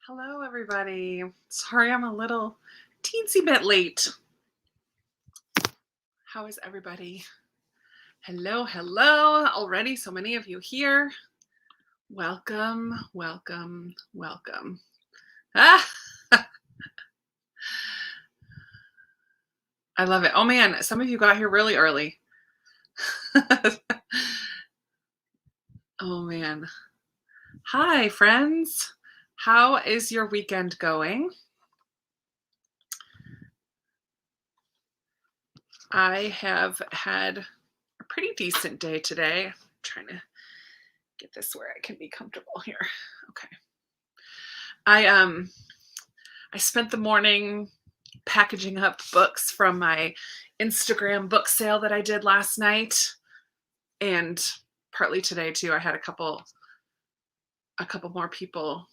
Hello, everybody. Sorry I'm a little teensy bit late. How is everybody? Hello, hello. Already so many of you here. Welcome, welcome, welcome. Ah, I love it. Oh man, some of you got here really early. Oh man. Hi, friends. How is your weekend going? I have had a pretty decent day today. I'm trying to get this where I can be comfortable here. Okay. I spent the morning packaging up books from my Instagram book sale that I did last night, and partly today too. I had a couple more people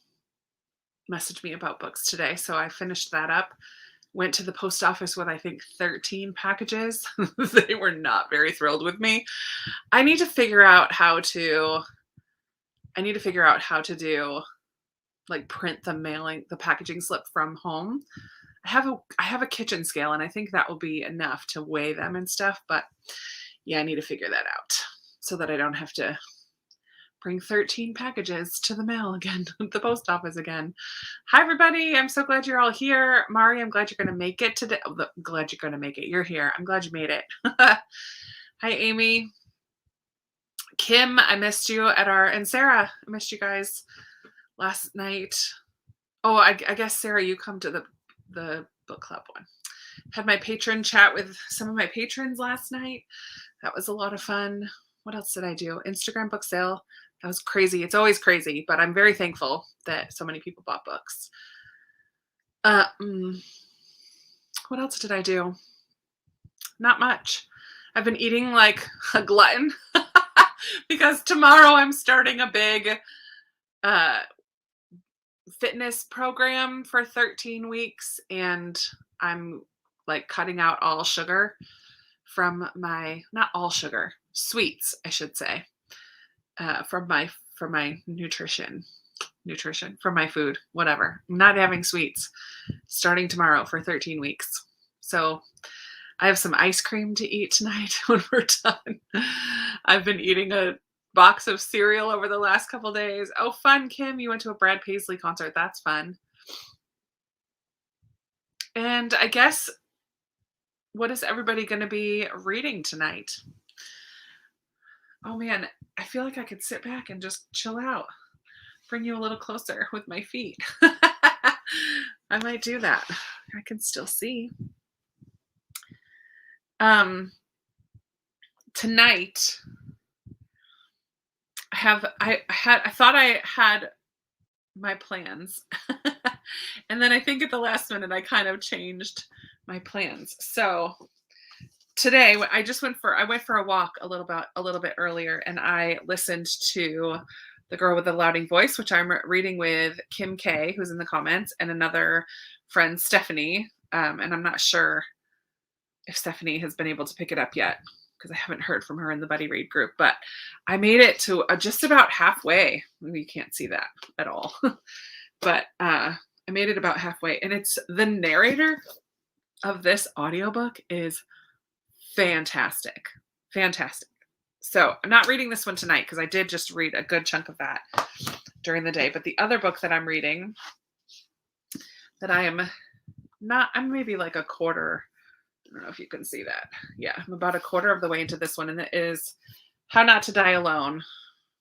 message me about books today, so I finished that up. Went to the post office with I think 13 packages. They were not very thrilled with me. I need to figure out how to do like print the packaging slip from home. I have a kitchen scale, and I think that will be enough to weigh them and stuff, but yeah, I need to figure that out so that I don't have to bring 13 packages to the mail again, the post office again. Hi, everybody. I'm so glad you're all here. Mari, I'm glad you're going to make it today. Oh, glad you're going to make it. You're here. I'm glad you made it. Hi, Amy. Kim, I missed you and Sarah, I missed you guys last night. Oh, I guess, Sarah, you come to the book club one. Had my patron chat with some of my patrons last night. That was a lot of fun. What else did I do? Instagram book sale. That was crazy. It's always crazy, but I'm very thankful that so many people bought books. What else did I do? Not much. I've been eating like a glutton because tomorrow I'm starting a big fitness program for 13 weeks, and I'm like cutting out all sugar from not all sugar, sweets, I should say, from my nutrition, from my food, whatever. I'm not having sweets starting tomorrow for 13 weeks. So I have some ice cream to eat tonight when we're done. I've been eating a box of cereal over the last couple days. Oh, fun, Kim. You went to a Brad Paisley concert. That's fun. And I guess, what is everybody going to be reading tonight? Oh man, I feel like I could sit back and just chill out. Bring you a little closer with my feet. I might do that. I can still see. Tonight I thought I had my plans. And then I think at the last minute I kind of changed my plans. So today I went for a walk a little bit earlier, and I listened to The Girl with the Louding Voice, which I'm reading with Kim K, who's in the comments, and another friend, Stephanie. And I'm not sure if Stephanie has been able to pick it up yet, because I haven't heard from her in the Buddy Read group, but I made it to just about halfway. Maybe you can't see that at all, but I made it about halfway, and it's the narrator of this audiobook is fantastic. Fantastic. So I'm not reading this one tonight because I did just read a good chunk of that during the day, but the other book that I'm reading that I'm maybe like a quarter, I don't know if you can see that. Yeah, I'm about a quarter of the way into this one, and it is How Not to Die Alone.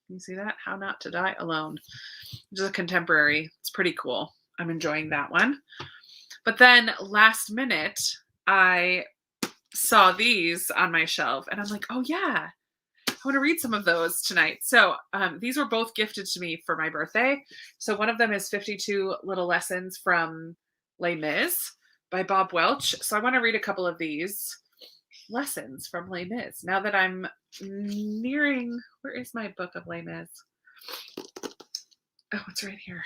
Can you see that? How Not to Die Alone. Which is a contemporary. It's pretty cool. I'm enjoying that one. But then last minute, I saw these on my shelf, and I'm like, oh yeah, I want to read some of those tonight. So these were both gifted to me for my birthday. So one of them is 52 Little Lessons from Les Mis by Bob Welch. So I want to read a couple of these lessons from Les Mis. Now that I'm nearing, where is my book of Les Mis? Oh, it's right here.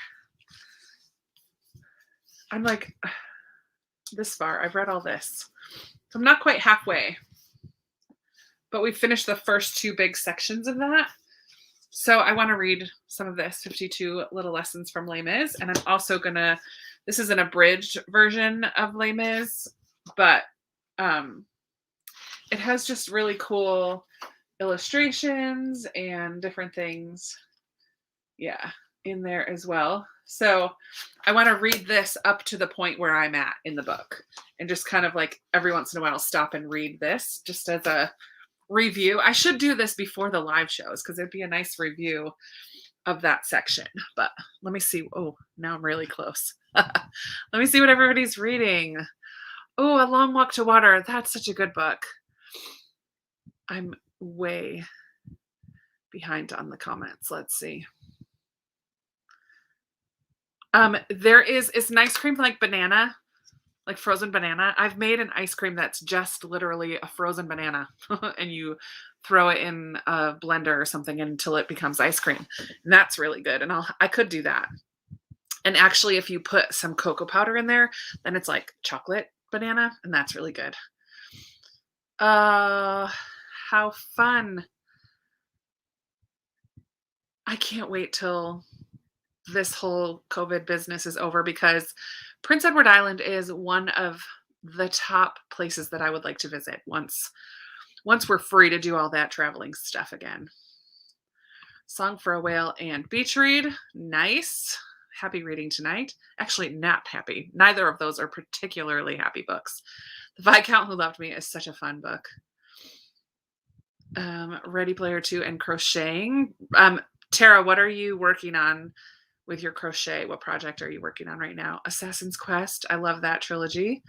I'm like this far. I've read all this. So I'm not quite halfway, but we finished the first two big sections of that. So I want to read some of this 52 Little Lessons from Les Mis. And I'm also going to, this is an abridged version of Les Mis, but it has just really cool illustrations and different things. Yeah, in there as well. So I want to read this up to the point where I'm at in the book and just kind of like every once in a while stop and read this just as a review. I should do this before the live shows because it'd be a nice review of that section. But let me see. Oh, now I'm really close. Let me see what everybody's reading. Oh, A Long Walk to Water. That's such a good book. I'm way behind on the comments. Let's see. There is an ice cream like banana, like frozen banana. I've made an ice cream that's just literally a frozen banana and you throw it in a blender or something until it becomes ice cream. And that's really good. And I could do that. And actually, if you put some cocoa powder in there, then it's like chocolate banana, and that's really good. How fun. I can't wait till this whole COVID business is over because Prince Edward Island is one of the top places that I would like to visit once we're free to do all that traveling stuff again. Song for a Whale and Beach Read. Nice. Happy reading tonight. Actually, not happy. Neither of those are particularly happy books. The Viscount Who Loved Me is such a fun book. Ready Player 2 and crocheting. Tara, what are you working on with your crochet? What project are you working on right now? Assassin's Quest. I love that trilogy.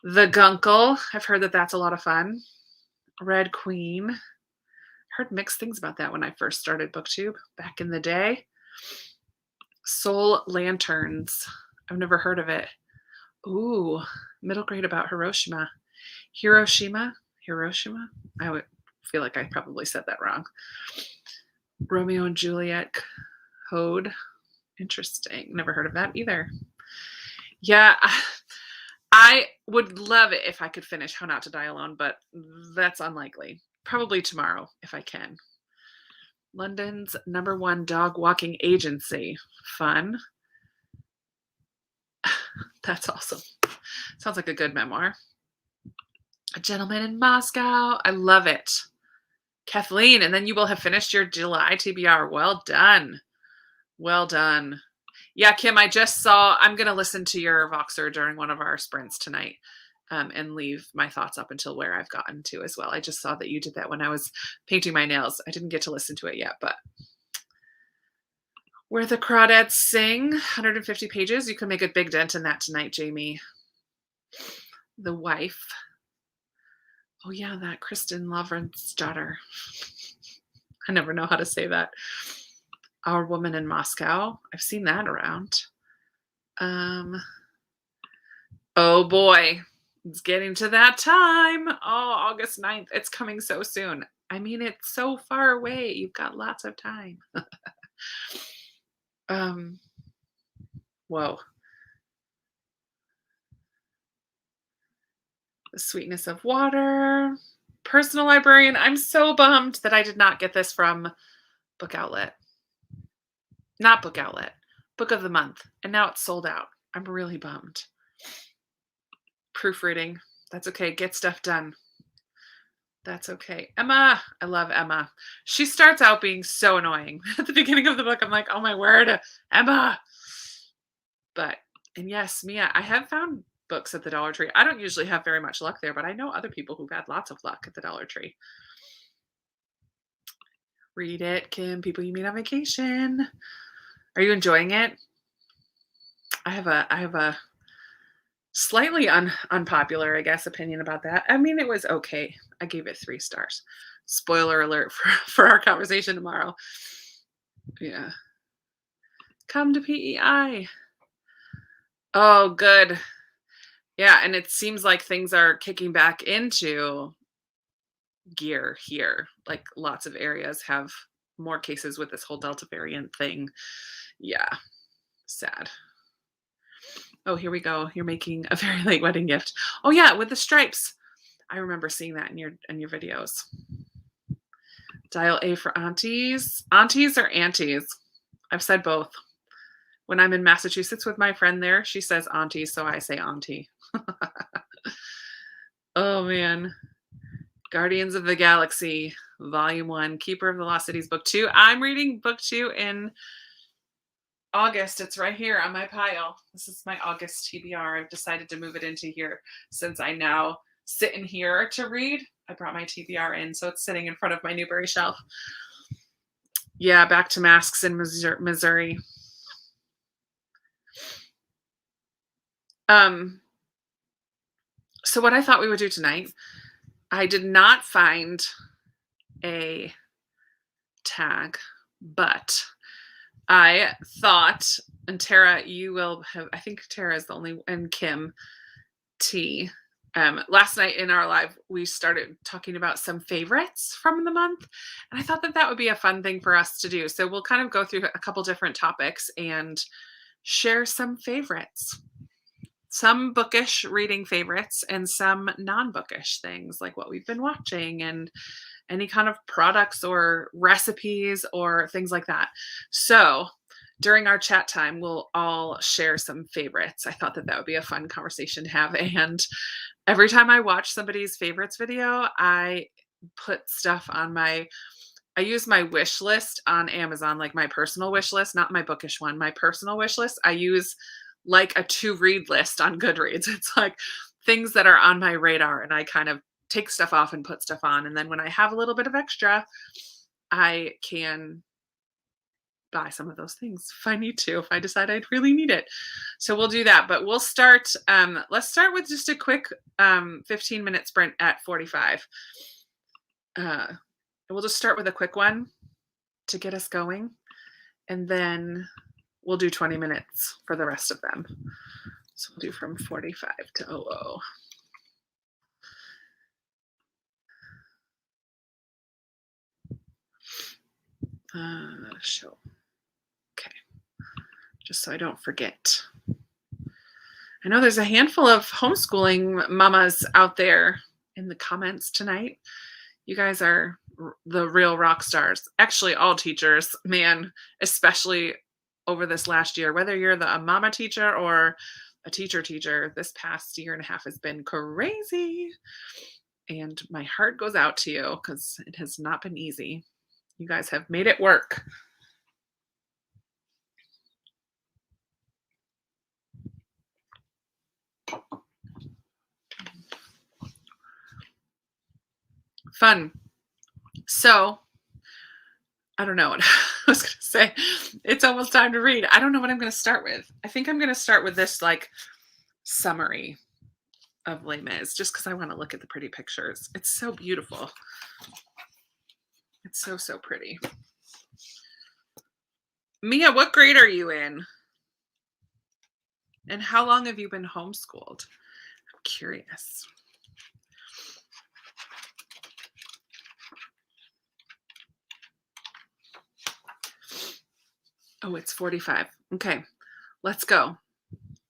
The Guncle. I've heard that that's a lot of fun. Red Queen. Heard mixed things about that when I first started BookTube back in the day. Soul Lanterns. I've never heard of it. Ooh, middle grade about Hiroshima. Hiroshima? I would feel like I probably said that wrong. Romeo and Juliet Code. Interesting. Never heard of that either. Yeah, I would love it if I could finish How Not to Die Alone, but that's unlikely. Probably tomorrow if I can. London's #1 dog walking agency. Fun. That's awesome. Sounds like a good memoir. A Gentleman in Moscow. I love it. Kathleen, and then you will have finished your July TBR. Well done. Well done. Yeah, Kim, I just saw, I'm going to listen to your Voxer during one of our sprints tonight and leave my thoughts up until where I've gotten to as well. I just saw that you did that when I was painting my nails. I didn't get to listen to it yet, but Where the Crawdads Sing, 150 pages. You can make a big dent in that tonight, Jamie. The Wife. Oh, yeah, that Kristen Lavransdatter. I never know how to say that. Our Woman in Moscow. I've seen that around. Oh, boy. It's getting to that time. Oh, August 9th. It's coming so soon. I mean, it's so far away. You've got lots of time. Whoa. The Sweetness of Water. Personal Librarian. I'm so bummed that I did not get this from Book Outlet. Not Book Outlet. Book of the Month. And now it's sold out. I'm really bummed. Proofreading. That's okay. Get stuff done. That's okay. Emma. I love Emma. She starts out being so annoying. At the beginning of the book, I'm like, oh my word, Emma. And yes, Mia, I have found books at the Dollar Tree. I don't usually have very much luck there, but I know other people who've had lots of luck at the Dollar Tree. Read it, Kim. People you meet on vacation. Are you enjoying it? I have a slightly unpopular, I guess, opinion about that. I mean, it was okay. I gave it 3 stars. Spoiler alert for our conversation tomorrow. Yeah. Come to PEI. Oh, good. Yeah, and it seems like things are kicking back into gear here. Like lots of areas have more cases with this whole Delta variant thing. Yeah, sad. Oh, here we go. You're making a very late wedding gift. Oh yeah, with the stripes. I remember seeing that in your videos. Dial A for aunties. Aunties or aunties? I've said both. When I'm in Massachusetts with my friend there, she says auntie, so I say auntie. Oh man. Guardians of the Galaxy, Volume 1, Keeper of the Lost Cities, Book 2. I'm reading Book 2 in August. It's right here on my pile. This is my August TBR. I've decided to move it into here since I now sit in here to read. I brought my TBR in, so it's sitting in front of my Newbery shelf. Yeah, back to masks in Missouri. So what I thought we would do tonight, I did not find a tag, but I thought, and Tara, you will have, I think Tara is the only, and Kim T. Last night in our live, we started talking about some favorites from the month, and I thought that that would be a fun thing for us to do. So we'll kind of go through a couple different topics and share some favorites. Some bookish reading favorites and some non-bookish things like what we've been watching and any kind of products or recipes or things like that. So during our chat time, we'll all share some favorites. I thought that that would be a fun conversation to have. And every time I watch somebody's favorites video, I put stuff on I use my wish list on Amazon, like my personal wish list, not my bookish one, my personal wish list. I use like a to read list on Goodreads. It's like things that are on my radar, and I kind of take stuff off and put stuff on. And then when I have a little bit of extra, I can buy some of those things if I need to, if I decide I'd really need it. So we'll do that. But we'll start, let's start with just a quick 15-minute sprint at 45. We'll just start with a quick one to get us going. And then we'll do 20 minutes for the rest of them. So we'll do from 45 to 00. Show. Okay. Just so I don't forget. I know there's a handful of homeschooling mamas out there in the comments tonight. You guys are the real rock stars. Actually, all teachers, man, especially over this last year, whether you're a mama teacher or a teacher, this past year and a half has been crazy. And my heart goes out to you because it has not been easy. You guys have made it work. Fun. So, I don't know what I was going to say. It's almost time to read. I don't know what I'm going to start with. I think I'm going to start with this like summary of Les Mis just because I want to look at the pretty pictures. It's so beautiful. It's so, so pretty. Mia, what grade are you in? And how long have you been homeschooled? I'm curious. Oh, it's 45. Okay, let's go.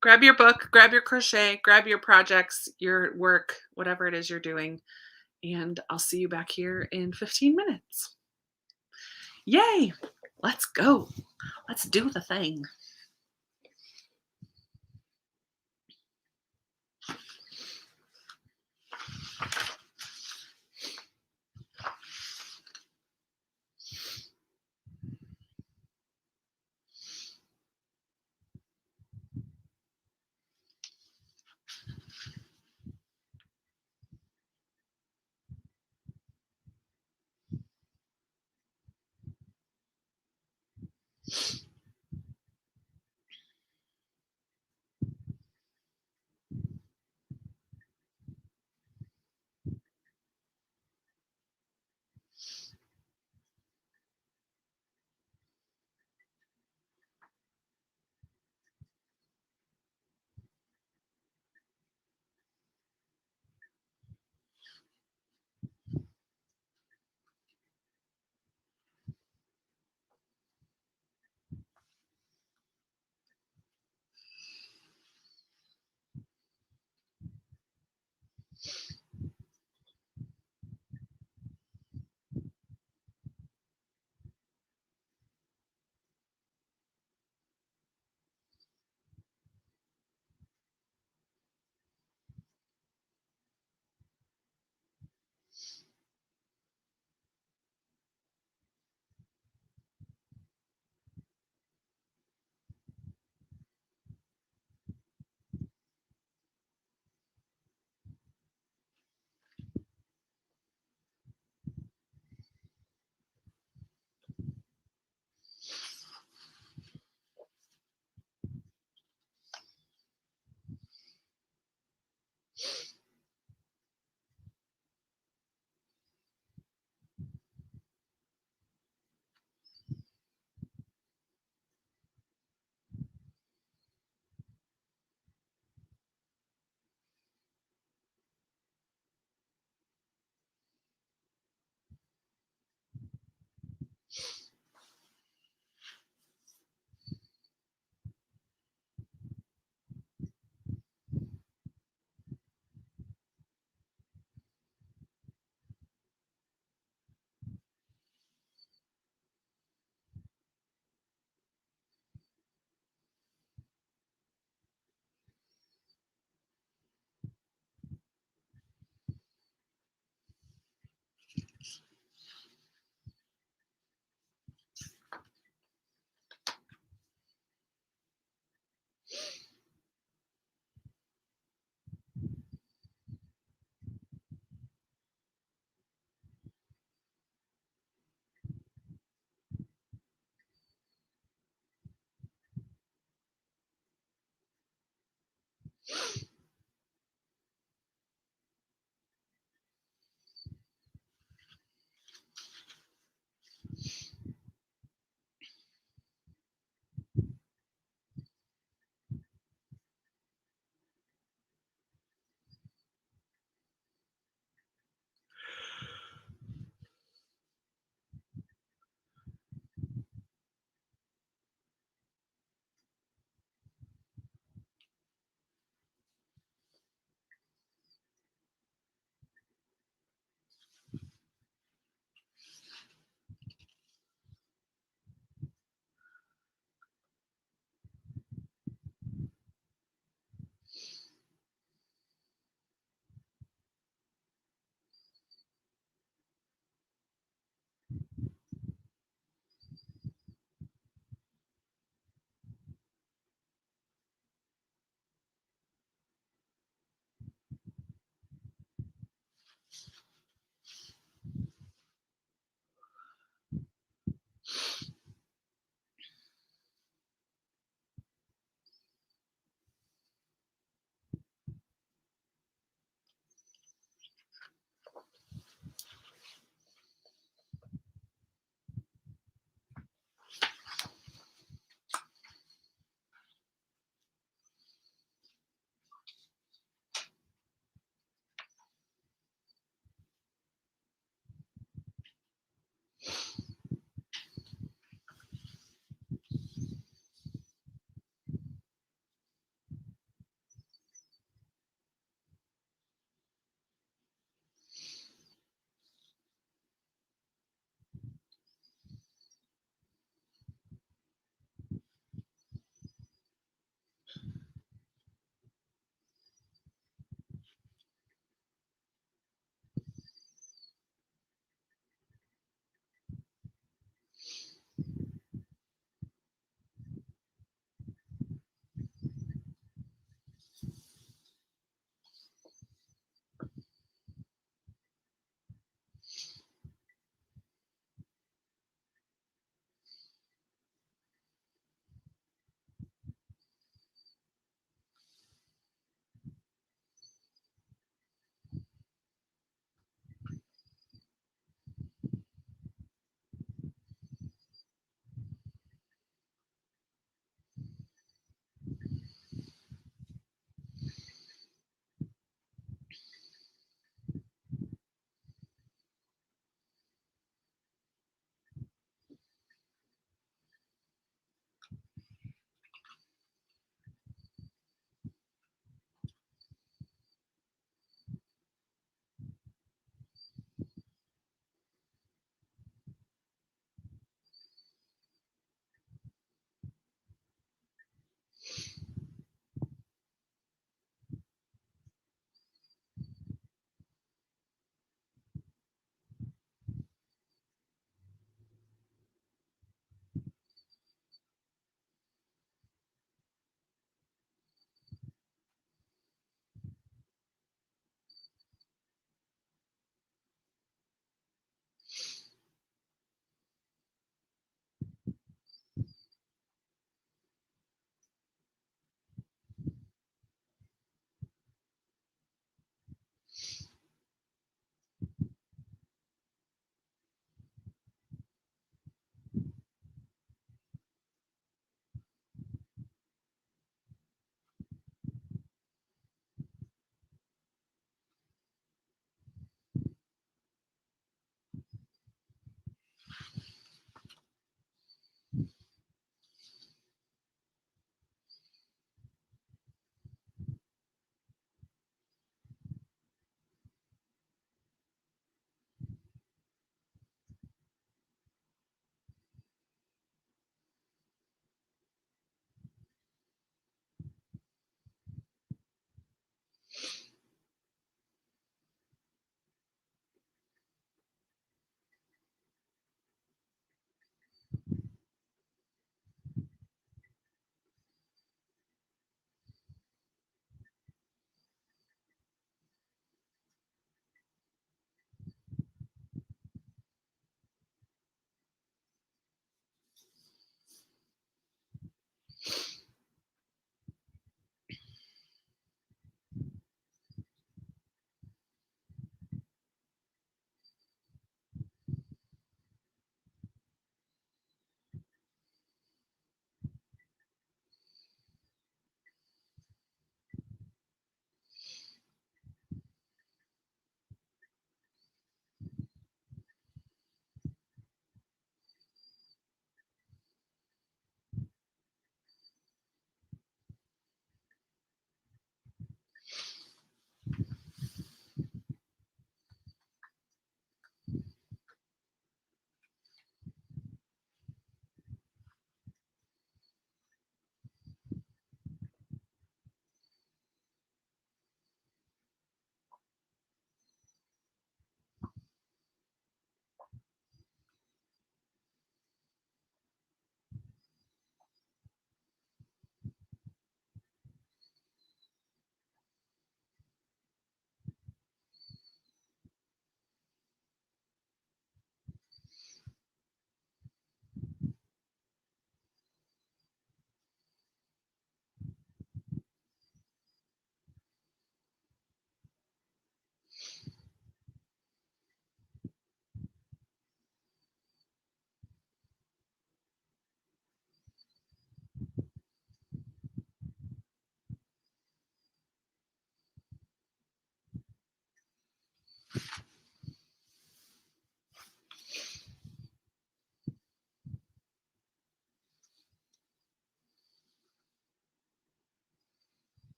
Grab your book, grab your crochet, grab your projects, your work, whatever it is you're doing, and I'll see you back here in 15 minutes. Yay! Let's go. Let's do the thing.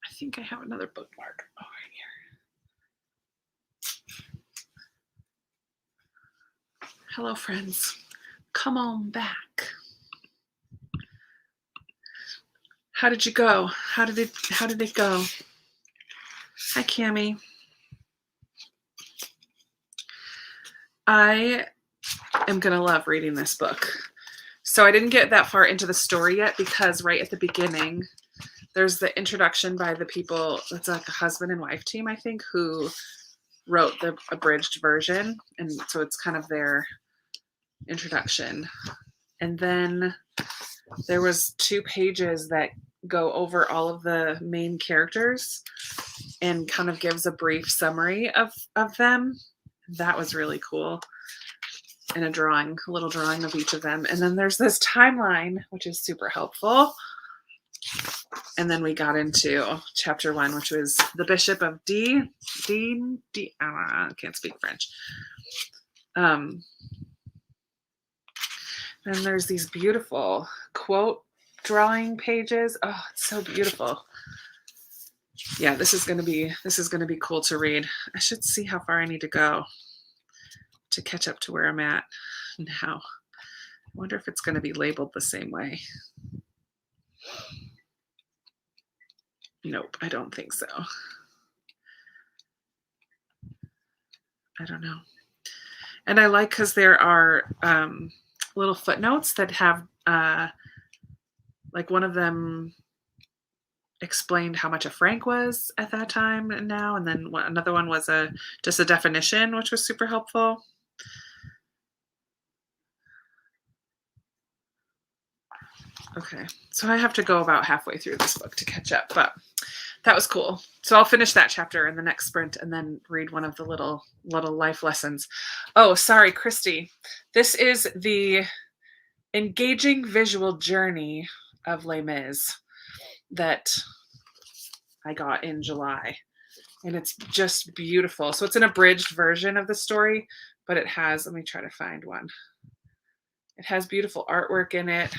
I think I have another bookmark. Oh, right here. Hello, friends. Come on back. How did you go? How did it go? Hi, Cammie. I am going to love reading this book. So I didn't get that far into the story yet because right at the beginning, there's the introduction by the people, it's like a husband and wife team, I think, who wrote the abridged version. And so it's kind of their introduction. And then there was 2 pages that go over all of the main characters and kind of gives a brief summary of them. That was really cool. And a little drawing of each of them. And then there's this timeline, which is super helpful. And then we got into chapter 1, which was the Bishop of I can't speak French. And there's these beautiful quote drawing pages. Oh, it's so beautiful. Yeah, this is gonna be cool to read. I should see how far I need to go to catch up to where I'm at now. I wonder if it's gonna be labeled the same way. Nope, I don't think so. I don't know. And I like because there are little footnotes that have like one of them explained how much a franc was at that time and now, and then another one was just a definition, which was super helpful. Okay, so I have to go about halfway through this book to catch up, but that was cool. So I'll finish that chapter in the next sprint and then read one of the little life lessons. Oh, sorry, Christy. This is the engaging visual journey of Les Mis that I got in July. And it's just beautiful. So it's an abridged version of the story, but it has, let me try to find one. It has beautiful artwork in it,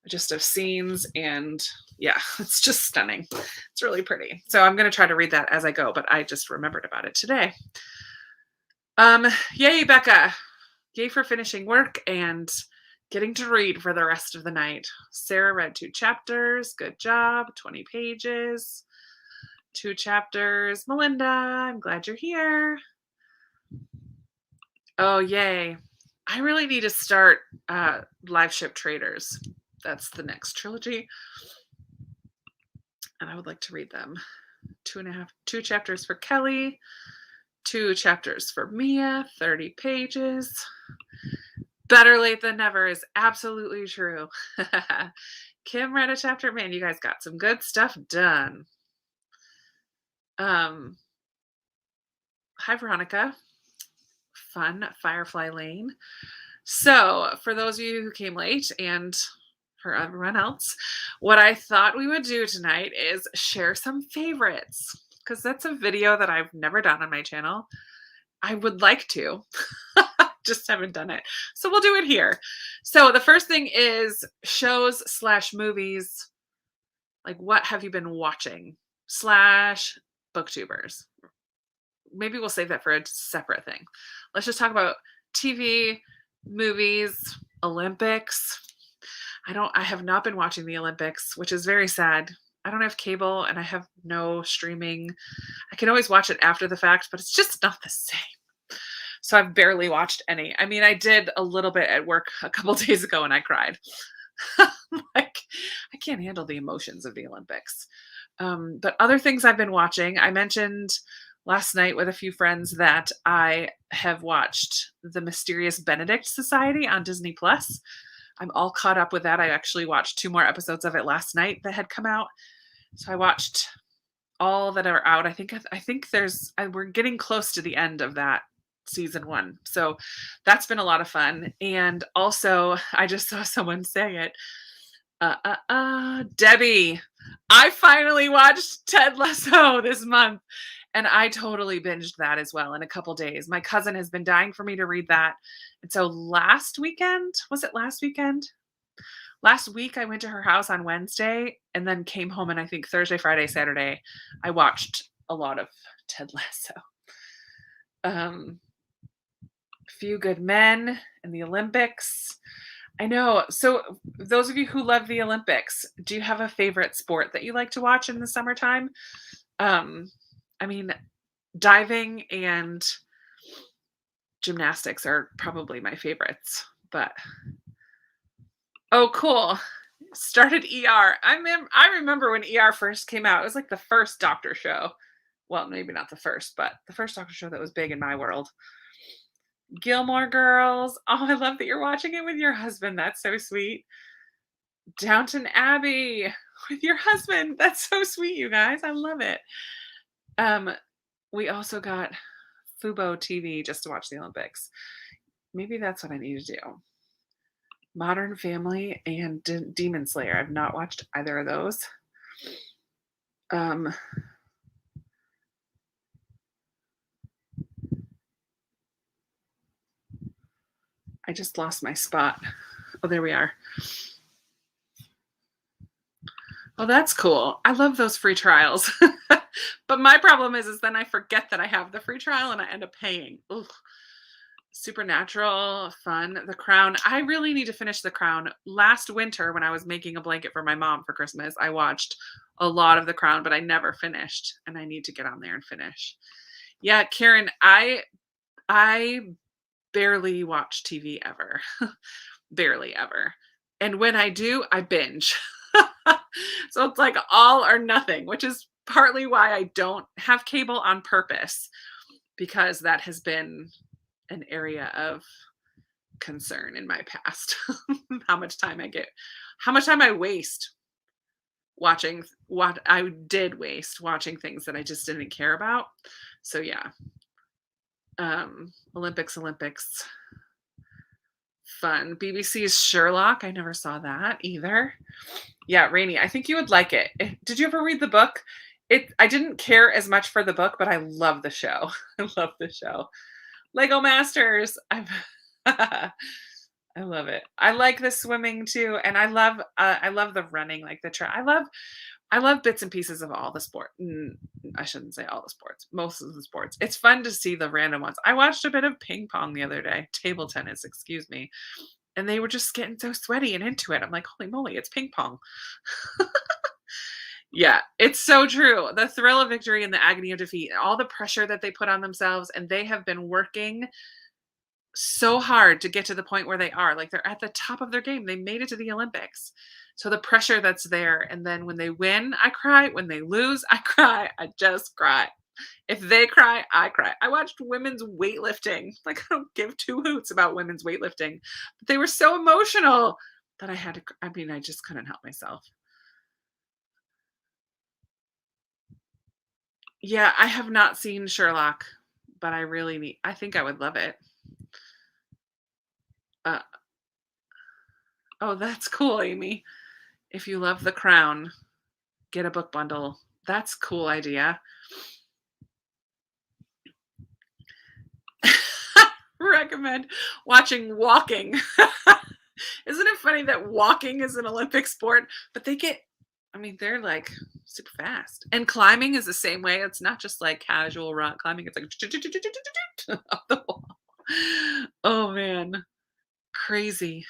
just of scenes, and yeah, it's just stunning. It's really pretty. So I'm going to try to read that as I go, but I just remembered about it today. Yay, Becca. Yay for finishing work and getting to read for the rest of the night. Sarah read 2 chapters. Good job. 20 pages. 2 chapters. Melinda, I'm glad you're here. Oh, yay. I really need to start Live Ship Traders. That's the next trilogy. And I would like to read them. 2 chapters for Kelly. 2 chapters for Mia. 30 pages. Better late than never is absolutely true. Kim read a chapter. Man, you guys got some good stuff done. Hi, Veronica. Fun Firefly Lane. So for those of you who came late and for everyone else, what I thought we would do tonight is share some favorites, because that's a video that I've never done on my channel. I would like to. Just haven't done it. So we'll do it here. So the first thing is shows / movies. Like, what have you been watching / booktubers? Maybe we'll save that for a separate thing. Let's just talk about TV, movies, Olympics. I have not been watching the Olympics, which is very sad. I don't have cable and I have no streaming. I can always watch it after the fact, but it's just not the same. So I've barely watched any. I mean, I did a little bit at work a couple days ago and I cried. Like, I can't handle the emotions of the Olympics. But other things I've been watching, I mentioned last night with a few friends that I have watched The Mysterious Benedict Society on Disney Plus. I'm all caught up with that. I actually watched 2 more episodes of it last night that had come out. So I watched all that are out. I think we're getting close to the end of that season 1. So that's been a lot of fun. And also I just saw someone say it. Debbie, I finally watched Ted Lasso this month. And I totally binged that as well in a couple days. My cousin has been dying for me to read that. And so last weekend, was it last weekend? Last week, I went to her house on Wednesday and then came home. And I think Thursday, Friday, Saturday, I watched a lot of Ted Lasso. Few Good Men in the Olympics. I know. So, those of you who love the Olympics, do you have a favorite sport that you like to watch in the summertime? Um, I mean, diving and gymnastics are probably my favorites, but oh, cool. Started ER. I remember when ER first came out. It was like the first doctor show. Well, maybe not the first, but the first doctor show that was big in my world. Gilmore Girls. Oh, I love that you're watching it with your husband. That's so sweet. Downton Abbey with your husband. That's so sweet, you guys. I love it. Um, we also got Fubo TV just to watch the Olympics. Maybe that's what I need to do. Modern Family and Demon Slayer. I've not watched either of those. Um, I just lost my spot. Oh, there we are. Oh, that's cool. I love those free trials. But my problem is then I forget that I have the free trial and I end up paying. Ugh. Supernatural, fun, The Crown. I really need to finish The Crown. Last winter, when I was making a blanket for my mom for Christmas, I watched a lot of The Crown, but I never finished, and I need to get on there and finish. Yeah, Karen, I barely watch TV ever. Barely ever. And when I do, I binge. So it's like all or nothing, which is partly why I don't have cable on purpose, because that has been an area of concern in my past. How much time I get, how much time I waste watching what I did waste watching things that I just didn't care about. So yeah. Olympics, fun. BBC's Sherlock. I never saw that either. Yeah, Rainy, I think you would like it. Did you ever read the book? I didn't care as much for the book, but I love the show. I love the show. Lego Masters. I love it. I like the swimming too, and I love the running, like the I love bits and pieces of all the sport. I shouldn't say all the sports, most of the sports. It's fun to see the random ones. I watched a bit of ping pong the other day, table tennis, excuse me, and they were just getting so sweaty and into it. I'm like, holy moly, it's ping pong. Yeah, it's so true. The thrill of victory and the agony of defeat, all the pressure that they put on themselves, and they have been working so hard to get to the point where they are. Like they're at the top of their game. They made it to the Olympics. So the pressure that's there. And then when they win, I cry. When they lose, I cry. I just cry. If they cry, I cry. I watched women's weightlifting. Like I don't give two hoots about women's weightlifting. But they were so emotional that I had to, I mean, I just couldn't help myself. Yeah, I have not seen Sherlock, but I really need, I think I would love it. Uh, oh, that's cool, Amy. If you love The Crown, get a book bundle. That's a cool idea. Recommend watching walking. Isn't it funny that walking is an Olympic sport, but they get, I mean, they're like super fast. And climbing is the same way. It's not just like casual rock climbing, it's like up the wall. Oh man, crazy.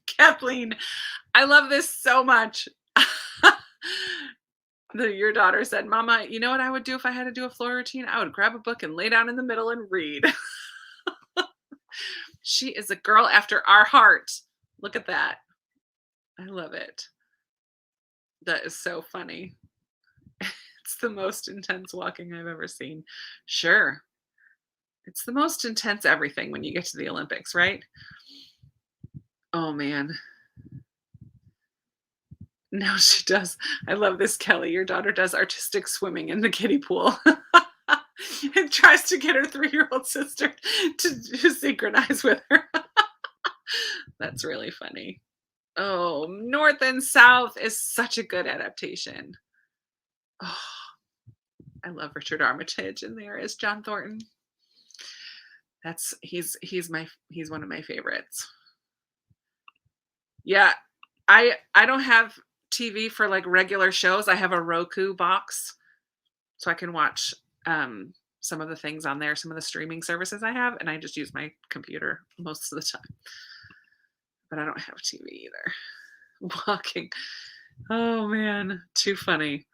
Kathleen, I love this so much. Your daughter said, Mama, you know what I would do if I had to do a floor routine? I would grab a book and lay down in the middle and read. She is a girl after our heart. Look at that. I love it. That is so funny. It's the most intense walking I've ever seen. Sure. It's the most intense everything when you get to the Olympics, right? Oh man. No, she does. I love this, Kelly. Your daughter does artistic swimming in the kiddie pool. And tries to get her 3-year-old sister to synchronize with her. That's really funny. Oh, North and South is such a good adaptation. Oh, I love Richard Armitage in there as John Thornton. That's he's one of my favorites. Yeah, I don't have TV for like regular shows. I have a Roku box so I can watch some of the things on there, some of the streaming services I have, and I just use my computer most of the time. But I don't have TV either. Walking. Oh man, too funny.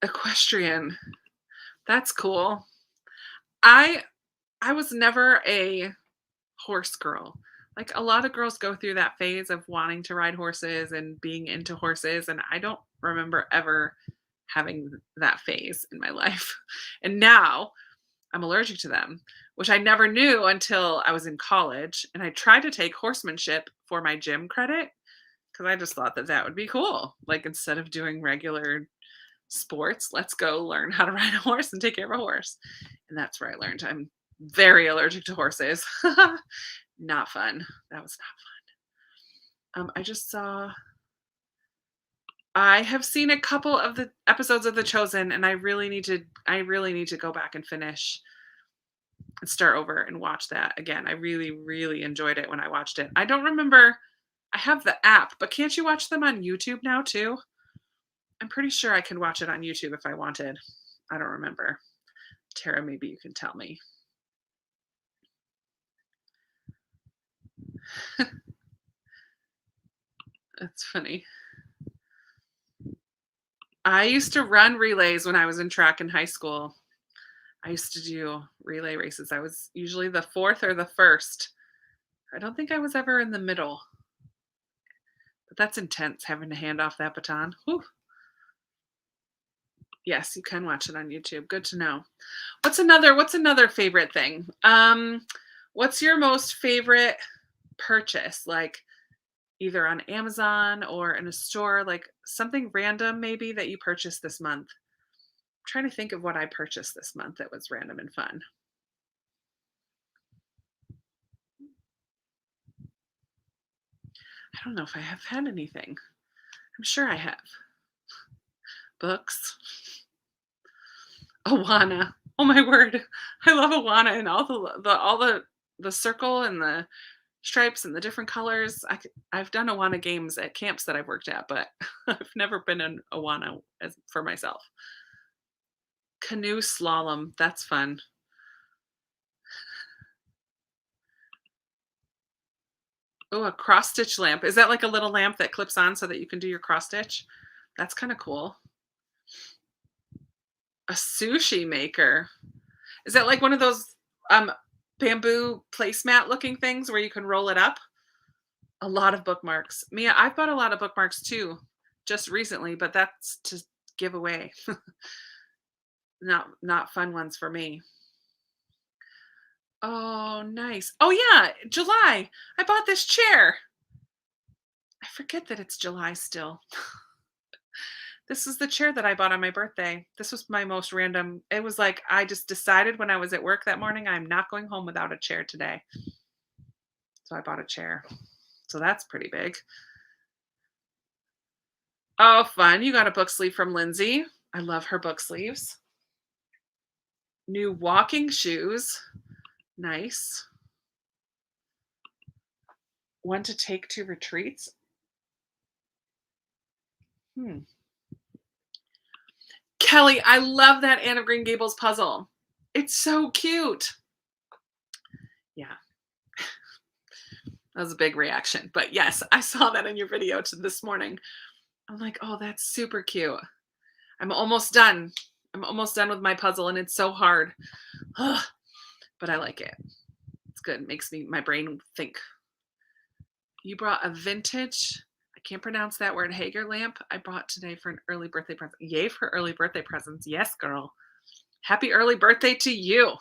Equestrian. That's cool. I I was never a horse girl. Like a lot of girls go through that phase of wanting to ride horses and being into horses, and I don't remember ever having that phase in my life. And now I'm allergic to them, which I never knew until I was in college. And I tried to take horsemanship for my gym credit because I just thought that that would be cool. Like instead of doing regular sports, let's go learn how to ride a horse and take care of a horse. And that's where I learned I'm very allergic to horses. Not fun. That was not fun. I just saw I have seen a couple of the episodes of The Chosen, and I really need to go back and finish and start over and watch that again. I really, really enjoyed it when I watched it. I don't remember I have the app, but can't you watch them on YouTube now too? I'm pretty sure I could watch it on YouTube if I wanted. I don't remember. Tara, maybe you can tell me. That's funny. I used to run relays when I was in track in high school. I used to do relay races. I was usually the fourth or the first. I don't think I was ever in the middle. But that's intense having to hand off that baton. Whew. Yes, you can watch it on YouTube. Good to know. What's another favorite thing? What's your most favorite purchase? Like either on Amazon or in a store, like something random maybe that you purchased this month. I'm trying to think of what I purchased this month that was random and fun. I don't know if I have had anything. I'm sure I have. Books. Awana. Oh my word. I love Awana and all the circle and the stripes and the different colors. I've done Awana games at camps that I've worked at, but I've never been in Awana as for myself. Canoe slalom. That's fun. Oh, a cross stitch lamp. Is that like a little lamp that clips on so that you can do your cross stitch? That's kind of cool. A sushi maker. Is that like one of those um bamboo placemat looking things where you can roll it up? A lot of bookmarks. Mia, I've bought a lot of bookmarks too, just recently, but that's to give away. Not fun ones for me. Oh, nice. Oh yeah, July. I bought this chair. I forget that it's July still. This is the chair that I bought on my birthday. This was my most random. It was like I just decided when I was at work that morning, I'm not going home without a chair today. So I bought a chair. So that's pretty big. Oh, fun. You got a book sleeve from Lindsay. I love her book sleeves. New walking shoes. Nice. One to take to retreats. Hmm. Kelly, I love that Anne of Green Gables puzzle. It's so cute. Yeah, that was a big reaction. But yes, I saw that in your video this morning. I'm like, oh, that's super cute. I'm almost done. I'm almost done with my puzzle and it's so hard. Ugh, but I like it. It's good. It makes my brain think. You brought a vintage, I can't pronounce that word, Hager lamp I bought today for an early birthday present. Yay for early birthday presents. Yes, girl. Happy early birthday to you.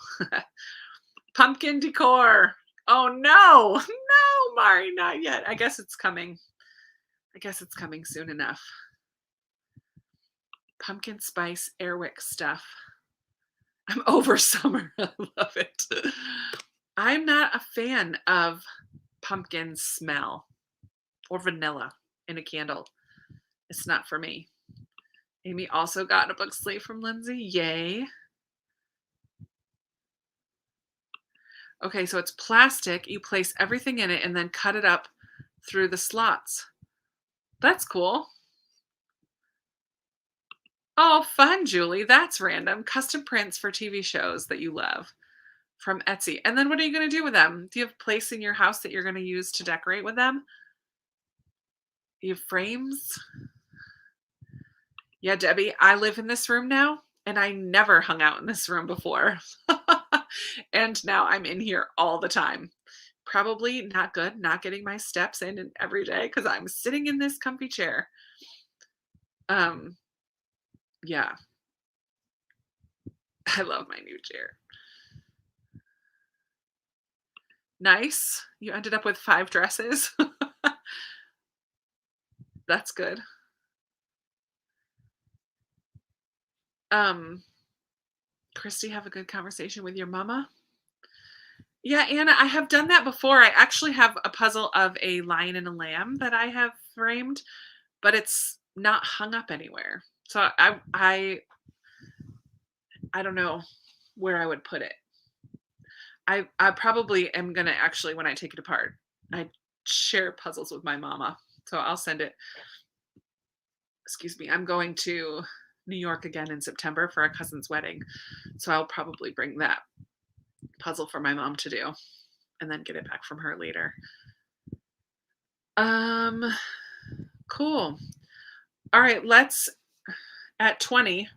Pumpkin decor. Oh no. No, Mari, not yet. I guess it's coming. I guess it's coming soon enough. Pumpkin spice Airwick stuff. I'm over summer. I love it. I'm not a fan of pumpkin smell or vanilla in a candle. It's not for me. Amy also got a book sleeve from Lindsay. Yay. Okay, so it's plastic. You place everything in it and then cut it up through the slots. That's cool. Oh, fun, Julie. That's random. Custom prints for TV shows that you love from Etsy. And then what are you going to do with them? Do you have a place in your house that you're going to use to decorate with them? You have frames? Yeah, Debbie, I live in this room now and I never hung out in this room before. And now I'm in here all the time. Probably not good, not getting my steps in every day because I'm sitting in this comfy chair. Um, yeah, I love my new chair. Nice. You ended up with 5 dresses. That's good. Um, Christy, have a good conversation with your mama. Yeah, Anna, I have done that before. I actually have a puzzle of a lion and a lamb that I have framed, but it's not hung up anywhere. So I don't know where I would put it. I probably am gonna actually when I take it apart. I share puzzles with my mama, so I'll send it. Excuse me. I'm going to New York again in September for a cousin's wedding, so I'll probably bring that puzzle for my mom to do, and then get it back from her later. Um, cool. All right, let's at 20.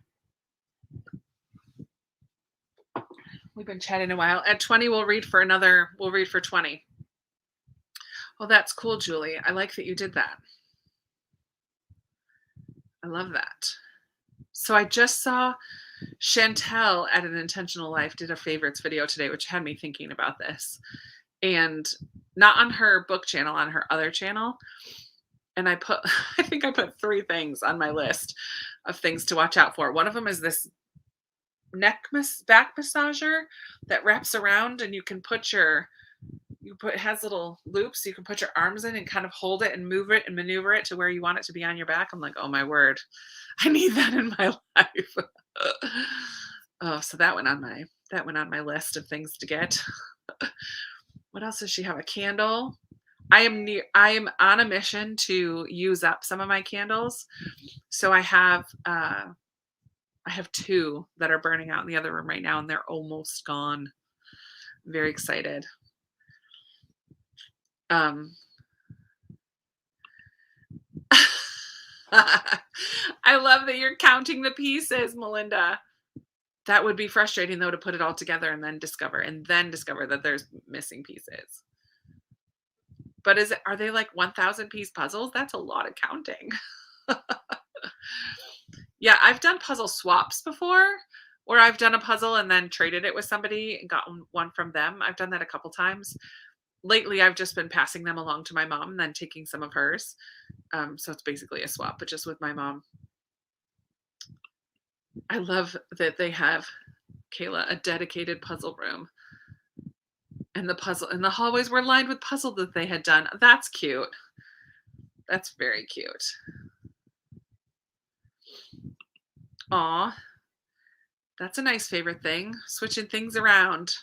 We've been chatting a while. At 20, we'll read for 20. Well, that's cool, Julie. I like that you did that. I love that. So I just saw Chantel at An Intentional Life did a favorites video today, which had me thinking about this. And not on her book channel, on her other channel. And I think I put 3 things on my list of things to watch out for. One of them is this back massager that wraps around and it has little loops. You can put your arms in and kind of hold it and move it and maneuver it to where you want it to be on your back. I'm like, oh my word, I need that in my life. Oh, so that went on my list of things to get. What else does she have? A candle. I am on a mission to use up some of my candles. So I have 2 that are burning out in the other room right now and they're almost gone. I'm very excited. I love that you're counting the pieces, Melinda. That would be frustrating though to put it all together and then discover that there's missing pieces. But are they like 1,000 piece puzzles? That's a lot of counting. Yeah, I've done puzzle swaps before where I've done a puzzle and then traded it with somebody and gotten one from them. I've done that a couple times. Lately, I've just been passing them along to my mom and then taking some of hers. So it's basically a swap, but just with my mom. I love that they have, Kayla, a dedicated puzzle room. And the hallways were lined with puzzle that they had done. That's cute. That's very cute. Aw. That's a nice favorite thing. Switching things around.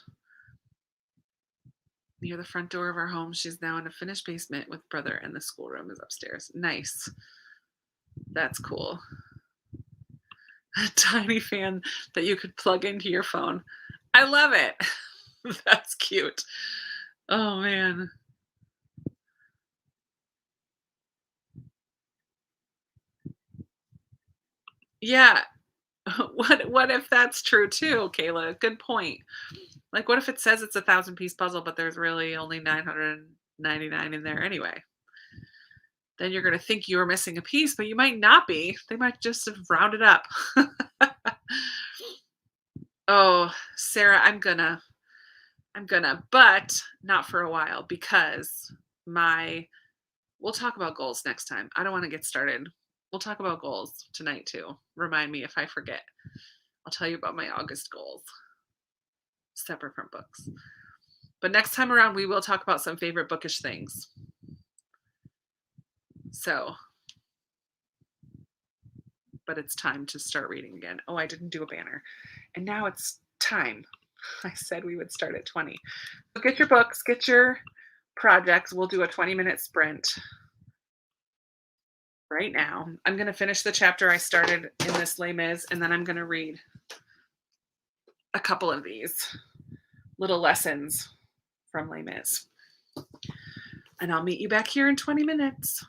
Near the front door of our home, she's now in a finished basement with brother, and the schoolroom is upstairs. Nice. That's cool. A tiny fan that you could plug into your phone. I love it. That's cute. Oh, man. Yeah. What if that's true too, Kayla? Good point. Like, what if it says it's a 1,000-piece puzzle, but there's really only 999 in there anyway? Then you're going to think you were missing a piece, but you might not be. They might just have rounded up. Oh, Sarah, I'm gonna, but not for a while because we'll talk about goals next time. I don't want to get started. We'll talk about goals tonight too. Remind me if I forget. I'll tell you about my August goals, separate from books. But next time around, we will talk about some favorite bookish things. So, but it's time to start reading again. Oh, I didn't do a banner. And now it's time. I said we would start at 20. So get your books, get your projects. We'll do a 20-minute sprint. right now. I'm going to finish the chapter I started in this Les Mis, and then I'm going to read a couple of these little lessons from Les Mis. And I'll meet you back here in 20 minutes.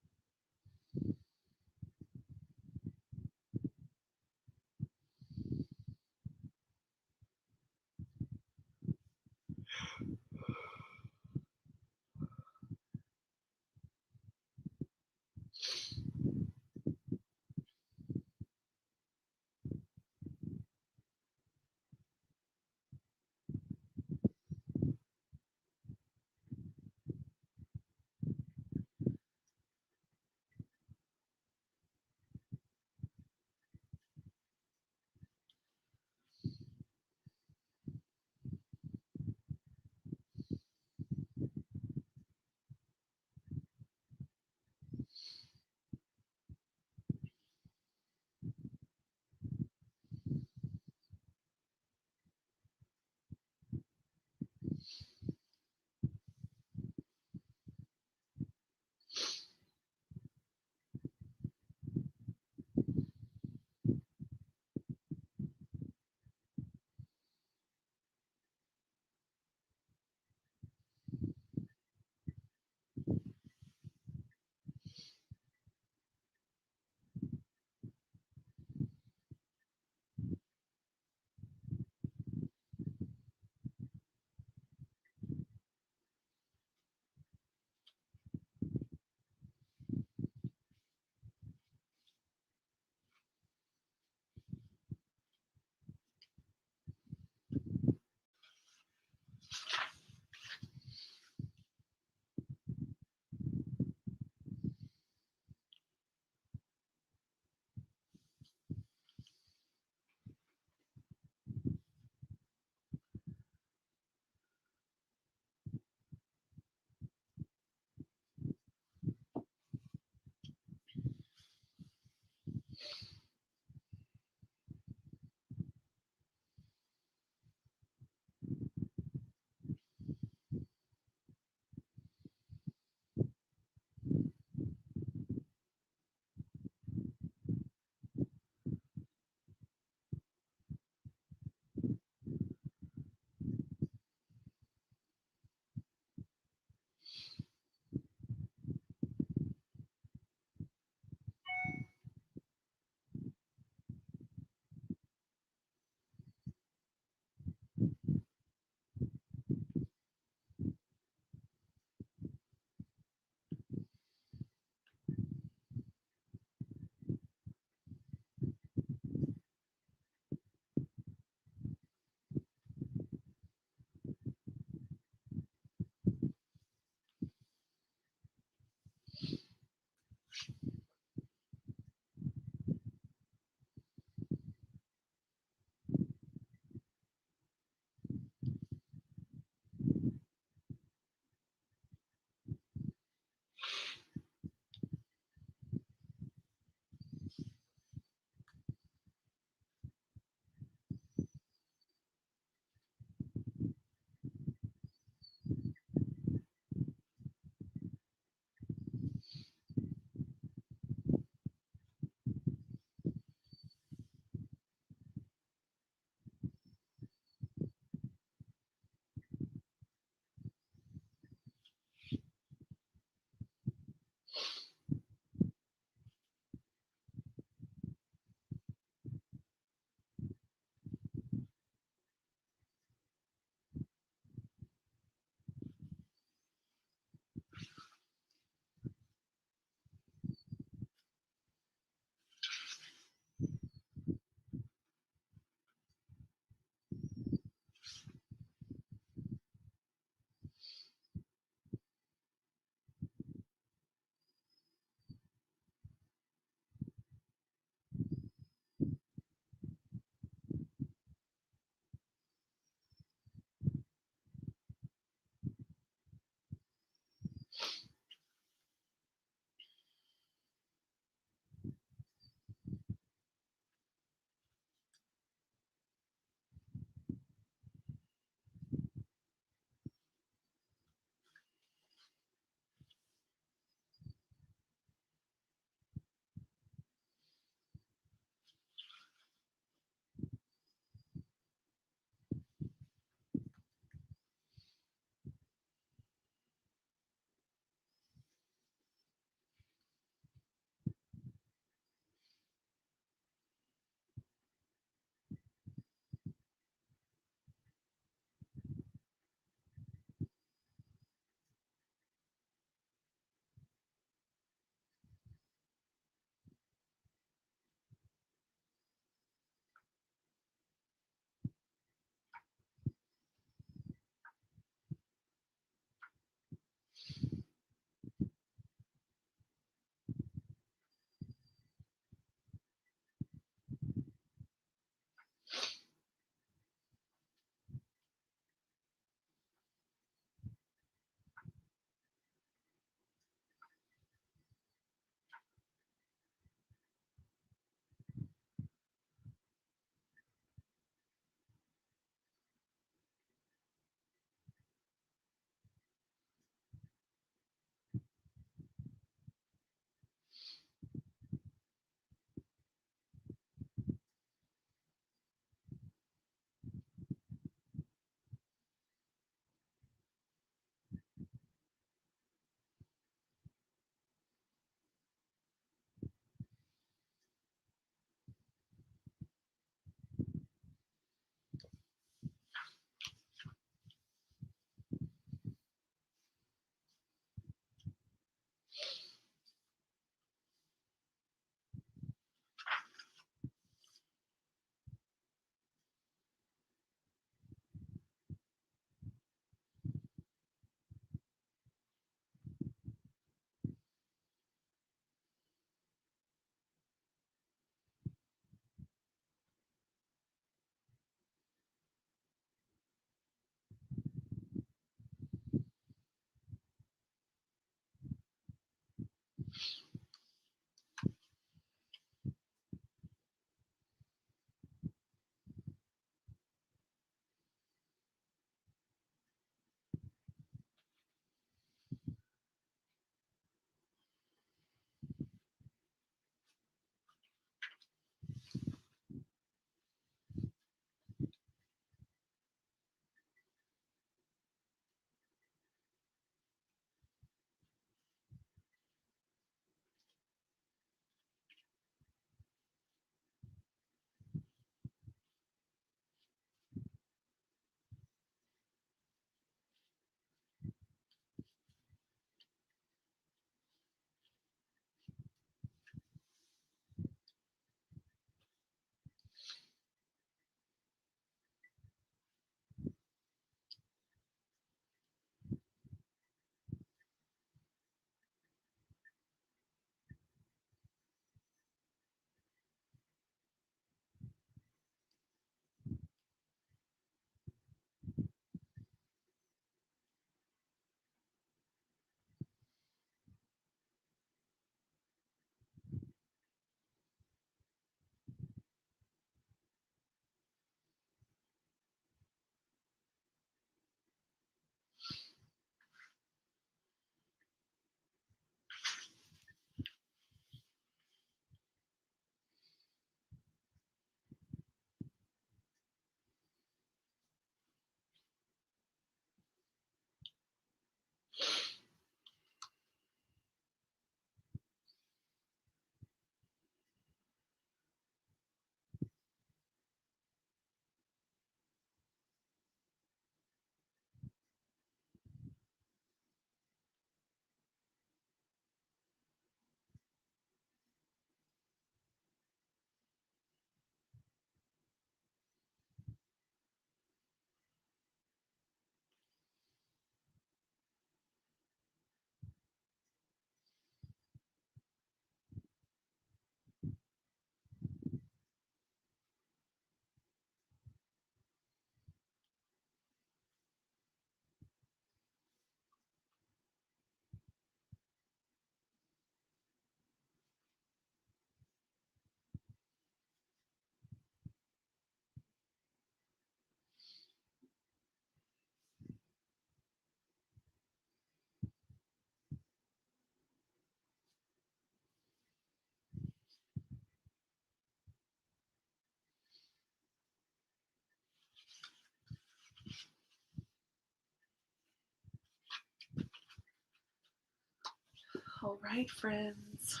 All right, friends.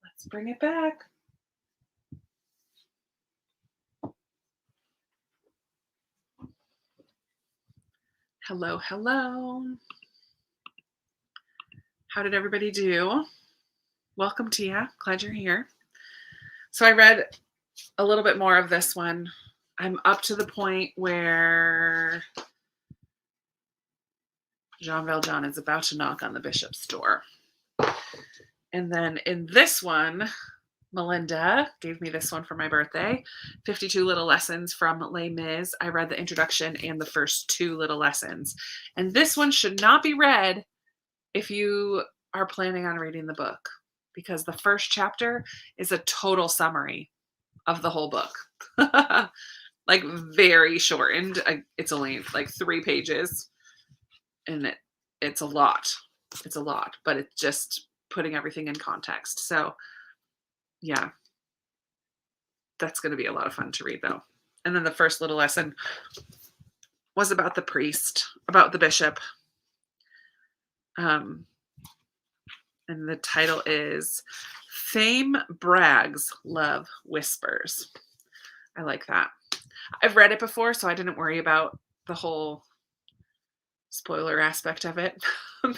Let's bring it back. Hello, hello. How did everybody do? Welcome, Tia. Glad you're here. So I read a little bit more of this one. I'm up to the point where Jean Valjean is about to knock on the bishop's door. And then in this one, Melinda gave me this one for my birthday, 52 Little Lessons from Les Mis. I read the introduction and the first 2 little lessons. And this one should not be read if you are planning on reading the book, because the first chapter is a total summary of the whole book. Like very shortened. It's only like 3 pages, and it's a lot. It's a lot, but it's just putting everything in context. So yeah, that's going to be a lot of fun to read though. And then the first little lesson was about the priest, about the bishop. And the title is Fame Brags, Love Whispers. I like that. I've read it before, so I didn't worry about the whole spoiler aspect of it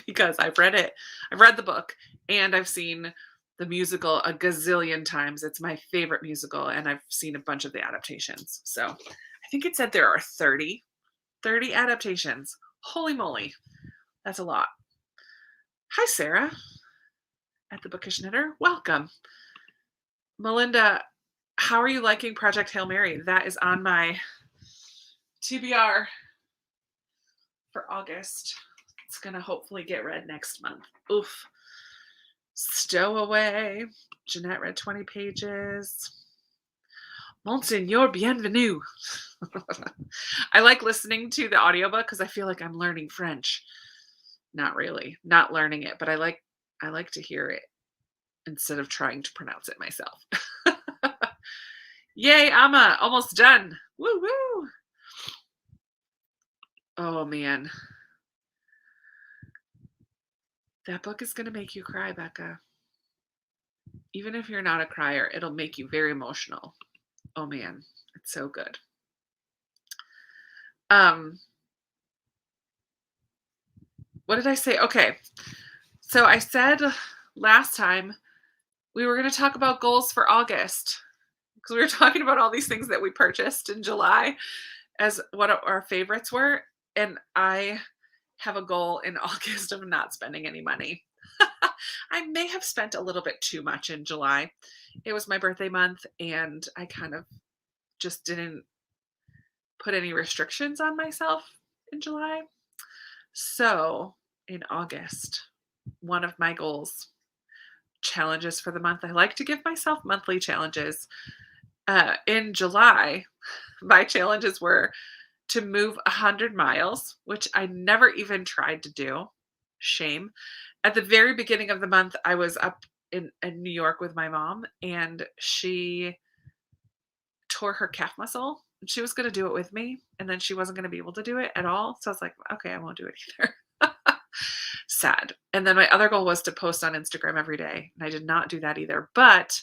because I've read it. I've read the book and I've seen the musical a gazillion times. It's my favorite musical, and I've seen a bunch of the adaptations. So I think it said there are 30 adaptations. Holy moly. That's a lot. Hi, Sarah at the Bookish Knitter. Welcome. Melinda, how are you liking Project Hail Mary? That is on my TBR for August. It's going to hopefully get read next month. Oof. Stowaway. Jeanette read 20 pages. Monseigneur Bienvenue. I like listening to the audiobook because I feel like I'm learning French. Not really. Not learning it, but I like to hear it instead of trying to pronounce it myself. Yay, Amma, almost done. Woo woo. Oh man. That book is going to make you cry, Becca. Even if you're not a crier, it'll make you very emotional. Oh man, it's so good. What did I say? Okay. So I said last time we were going to talk about goals for August, because we were talking about all these things that we purchased in July as what our favorites were. And I have a goal in August of not spending any money. I may have spent a little bit too much in July. It was my birthday month, and I kind of just didn't put any restrictions on myself in July. So in August, one of my goals, challenges for the month, I like to give myself monthly challenges. In July, my challenges were to move 100 miles, which I never even tried to do. Shame. At the very beginning of the month, I was up in New York with my mom, and she tore her calf muscle. She was going to do it with me, and then she wasn't going to be able to do it at all. So I was like, okay, I won't do it either. Sad. And then my other goal was to post on Instagram every day, and I did not do that either. But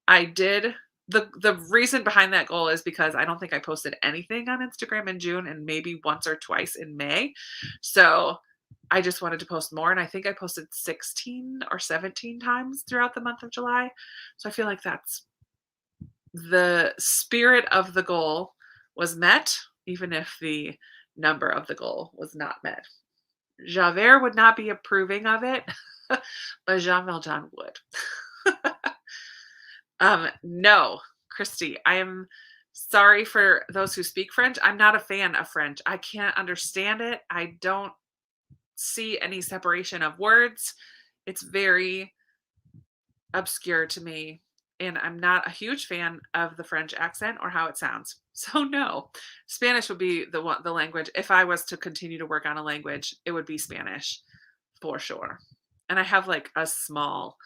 I did. The reason behind that goal is because I don't think I posted anything on Instagram in June, and maybe once or twice in May. So I just wanted to post more, and I think I posted 16 or 17 times throughout the month of July. So I feel like that's the spirit of the goal was met, even if the number of the goal was not met. Javert would not be approving of it, but Jean Valjean would. No, Christy, I am sorry for those who speak French. I'm not a fan of French. I can't understand it. I don't see any separation of words. It's very obscure to me, and I'm not a huge fan of the French accent or how it sounds. So no, Spanish would be the language. If I was to continue to work on a language, it would be Spanish for sure. And I have like a small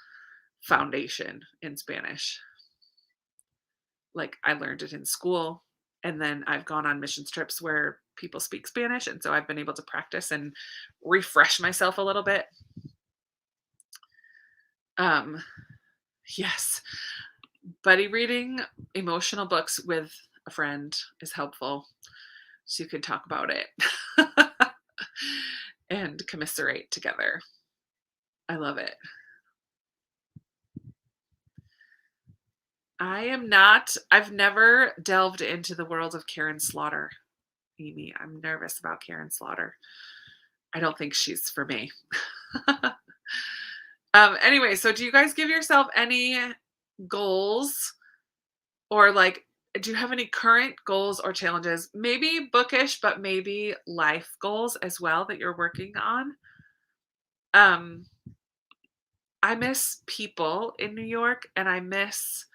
foundation in Spanish. Like I learned it in school, And then I've gone on missions trips where people speak Spanish, and so I've been able to practice and refresh myself a little bit. Um, yes, buddy reading emotional books with a friend is helpful, so you can talk about it and commiserate together. I love it. I've never delved into the world of Karen Slaughter, Amy. I'm nervous about Karen Slaughter. I don't think she's for me. Anyway, so do you guys give yourself any goals, or like, do you have any current goals or challenges? Maybe bookish, but maybe life goals as well that you're working on. Um, I miss people in New York, and I miss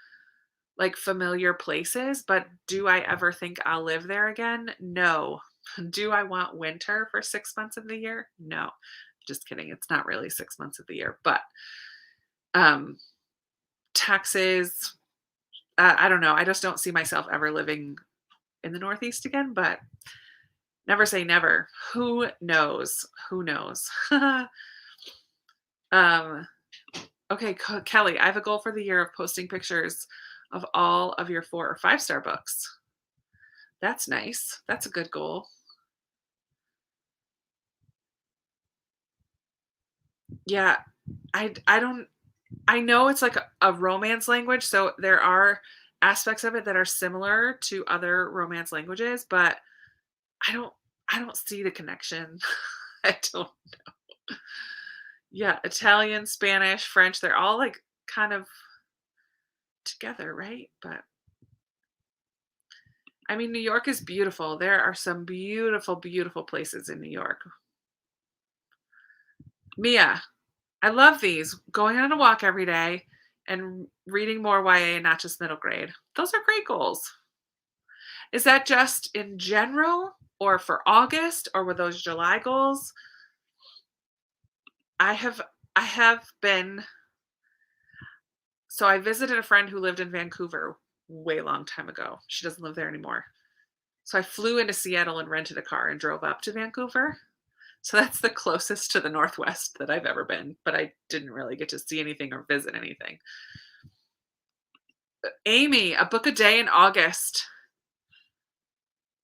like familiar places, but do I ever think I'll live there again? No. Do I want winter for 6 months of the year? No. Just kidding. It's not really 6 months of the year, but um taxes, I don't know. I just don't see myself ever living in the Northeast again, but never say never. Who knows? Who knows? um okay, Kelly, I have a goal for the year of posting pictures of all of your 4 or 5-star books. That's nice. That's a good goal. Yeah, I don't I know it's like a romance language, so there are aspects of it that are similar to other romance languages, but I don't I don't see the connection. I don't. Yeah, Italian, Spanish, French, they're all like kind of together, right? But I mean, New York is beautiful. There are some beautiful, beautiful places in New York. Mia, I love these. Going on a walk every day and reading more YA and not just middle grade. Those are great goals. Is that just in general or for August, or were those July goals? I have I have been so I visited a friend who lived in Vancouver way long time ago. She doesn't live there anymore. So I flew into Seattle and rented a car and drove up to Vancouver. So that's the closest to the Northwest that I've ever been, but I didn't really get to see anything or visit anything. Amy, a book a day in August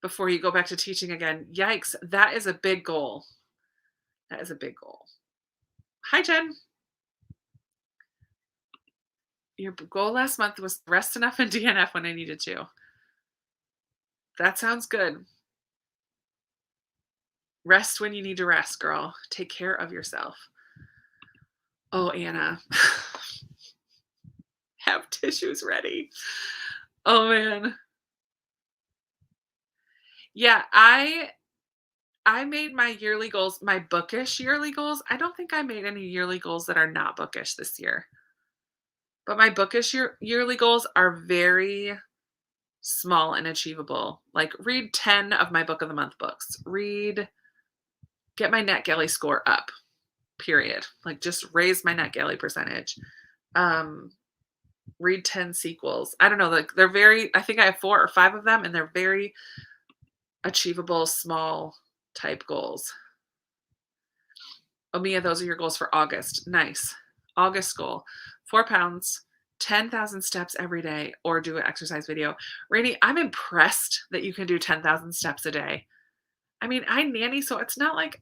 before you go back to teaching again. Yikes, that is a big goal. That is a big goal. Hi, Jen. Your goal last month was rest enough in DNF when I needed to. That sounds good. Rest when you need to rest, girl. Take care of yourself. Oh, Anna. Have tissues ready. Oh, man. Yeah, I made my yearly goals, my bookish yearly goals. I don't think I made any yearly goals that are not bookish this year. But my bookish yearly goals are very small and achievable. Like read 10 of my book of the month books. Get my NetGalley score up. Period. Like just raise my NetGalley percentage. Read 10 sequels. I don't know, like they're very, I think I have 4 or 5 of them, and they're very achievable, small type goals. Oh, Mia, those are your goals for August. Nice. August goal, 4 pounds, 10,000 steps every day, or do an exercise video. Rainey, I'm impressed that you can do 10,000 steps a day. I mean, I nanny, so it's not like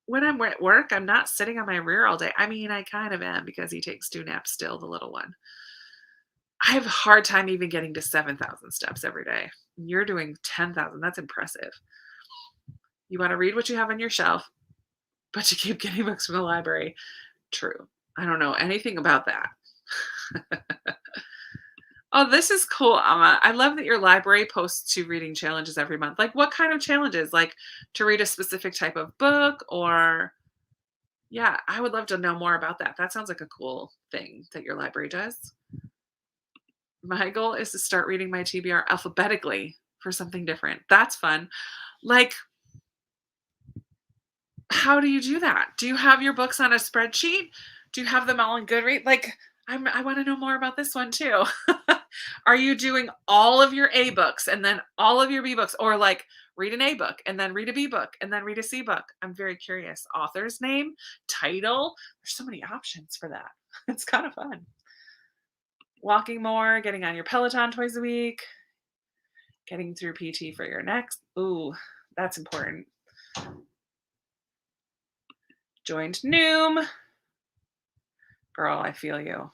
when I'm at work, I'm not sitting on my rear all day. I mean, I kind of am because he takes 2 naps still, the little one. I have a hard time even getting to 7,000 steps every day. You're doing 10,000. That's impressive. You want to read what you have on your shelf, but you keep getting books from the library. True. I don't know anything about that. Oh, this is cool, Amma. I love that your library posts 2 reading challenges every month. Like, what kind of challenges? Like, to read a specific type of book, or yeah, I would love to know more about that. That sounds like a cool thing that your library does. My goal is to start reading my TBR alphabetically for something different. That's fun. Like, how do you do that? Do you have your books on a spreadsheet? Do you have them all in Goodreads? Like, I want to know more about this one too. Are you doing all of your A books and then all of your B books, or like read an A book and then read a B book and then read a C book? I'm very curious. Author's name, title. There's so many options for that. It's kind of fun. Walking more, getting on your Peloton twice a week, getting through PT for your next. Ooh, that's important. Joined Noom. Girl, I feel you.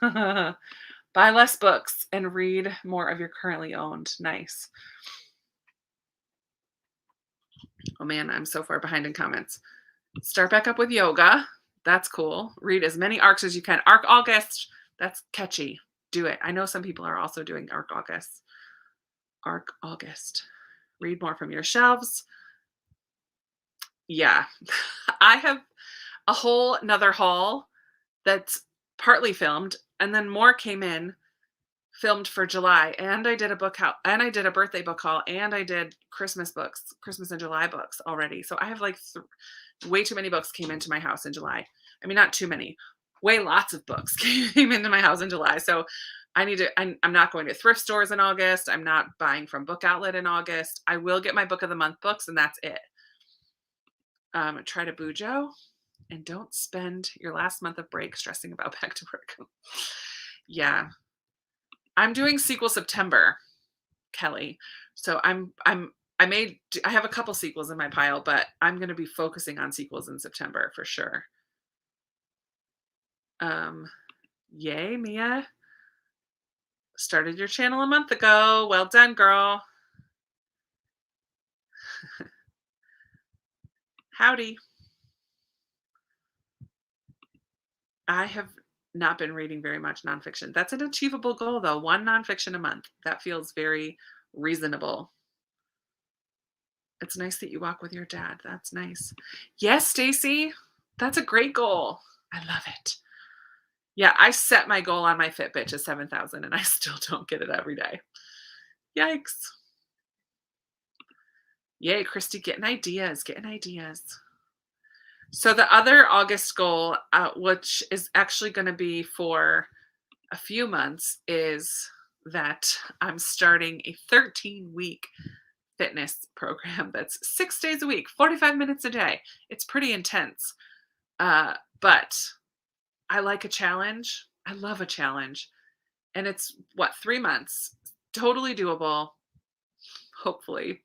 Buy less books and read more of your currently owned. Nice. Oh man, I'm so far behind in comments. Start back up with yoga. That's cool. Read as many arcs as you can. Arc August. That's catchy. Do it. I know some people are also doing Arc August. Arc August. Read more from your shelves. Yeah. I have a whole nother haul that's partly filmed, and then more came in filmed for July, and I did a book haul, and I did a birthday book haul, and I did Christmas books, Christmas and July books already. So I have like way too many books came into my house in July. I mean, not too many, way lots of books came into my house in July. So I need to, I'm not going to thrift stores in August. I'm not buying from Book Outlet in August. I will get my book of the month books, and that's it. Try to Bujo, and don't spend your last month of break stressing about back to work. Yeah. I'm doing sequel September, Kelly. So I have a couple sequels in my pile, but I'm going to be focusing on sequels in September for sure. Yay, Mia. Started your channel a month ago. Well done, girl. Howdy. I have not been reading very much nonfiction. That's an achievable goal, though. One nonfiction a month. That feels very reasonable. It's nice that you walk with your dad. That's nice. Yes, Stacy. That's a great goal. I love it. Yeah, I set my goal on my Fitbit to 7,000 and I still don't get it every day. Yikes. Yay, Christy, getting ideas, getting ideas. So the other August goal, which is actually going to be for a few months, is that I'm starting a 13-week fitness program that's 6 days a week, 45 minutes a day. It's pretty intense, but I like a challenge. I love a challenge. And it's 3 months, totally doable, hopefully.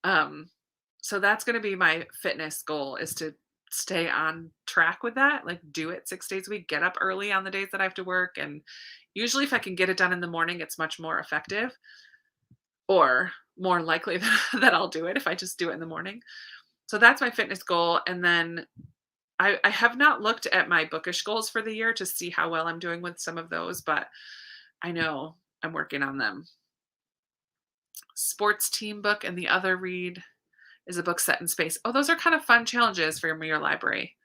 So that's going to be my fitness goal, is to stay on track with that, like do it 6 days a week, get up early on the days that I have to work. And usually if I can get it done in the morning, it's much more effective, or more likely that I'll do it if I just do it in the morning. So that's my fitness goal. And then I have not looked at my bookish goals for the year to see how well I'm doing with some of those, but I know I'm working on them. Sports team book, and the other read is a book set in space. Oh, those are kind of fun challenges for your library.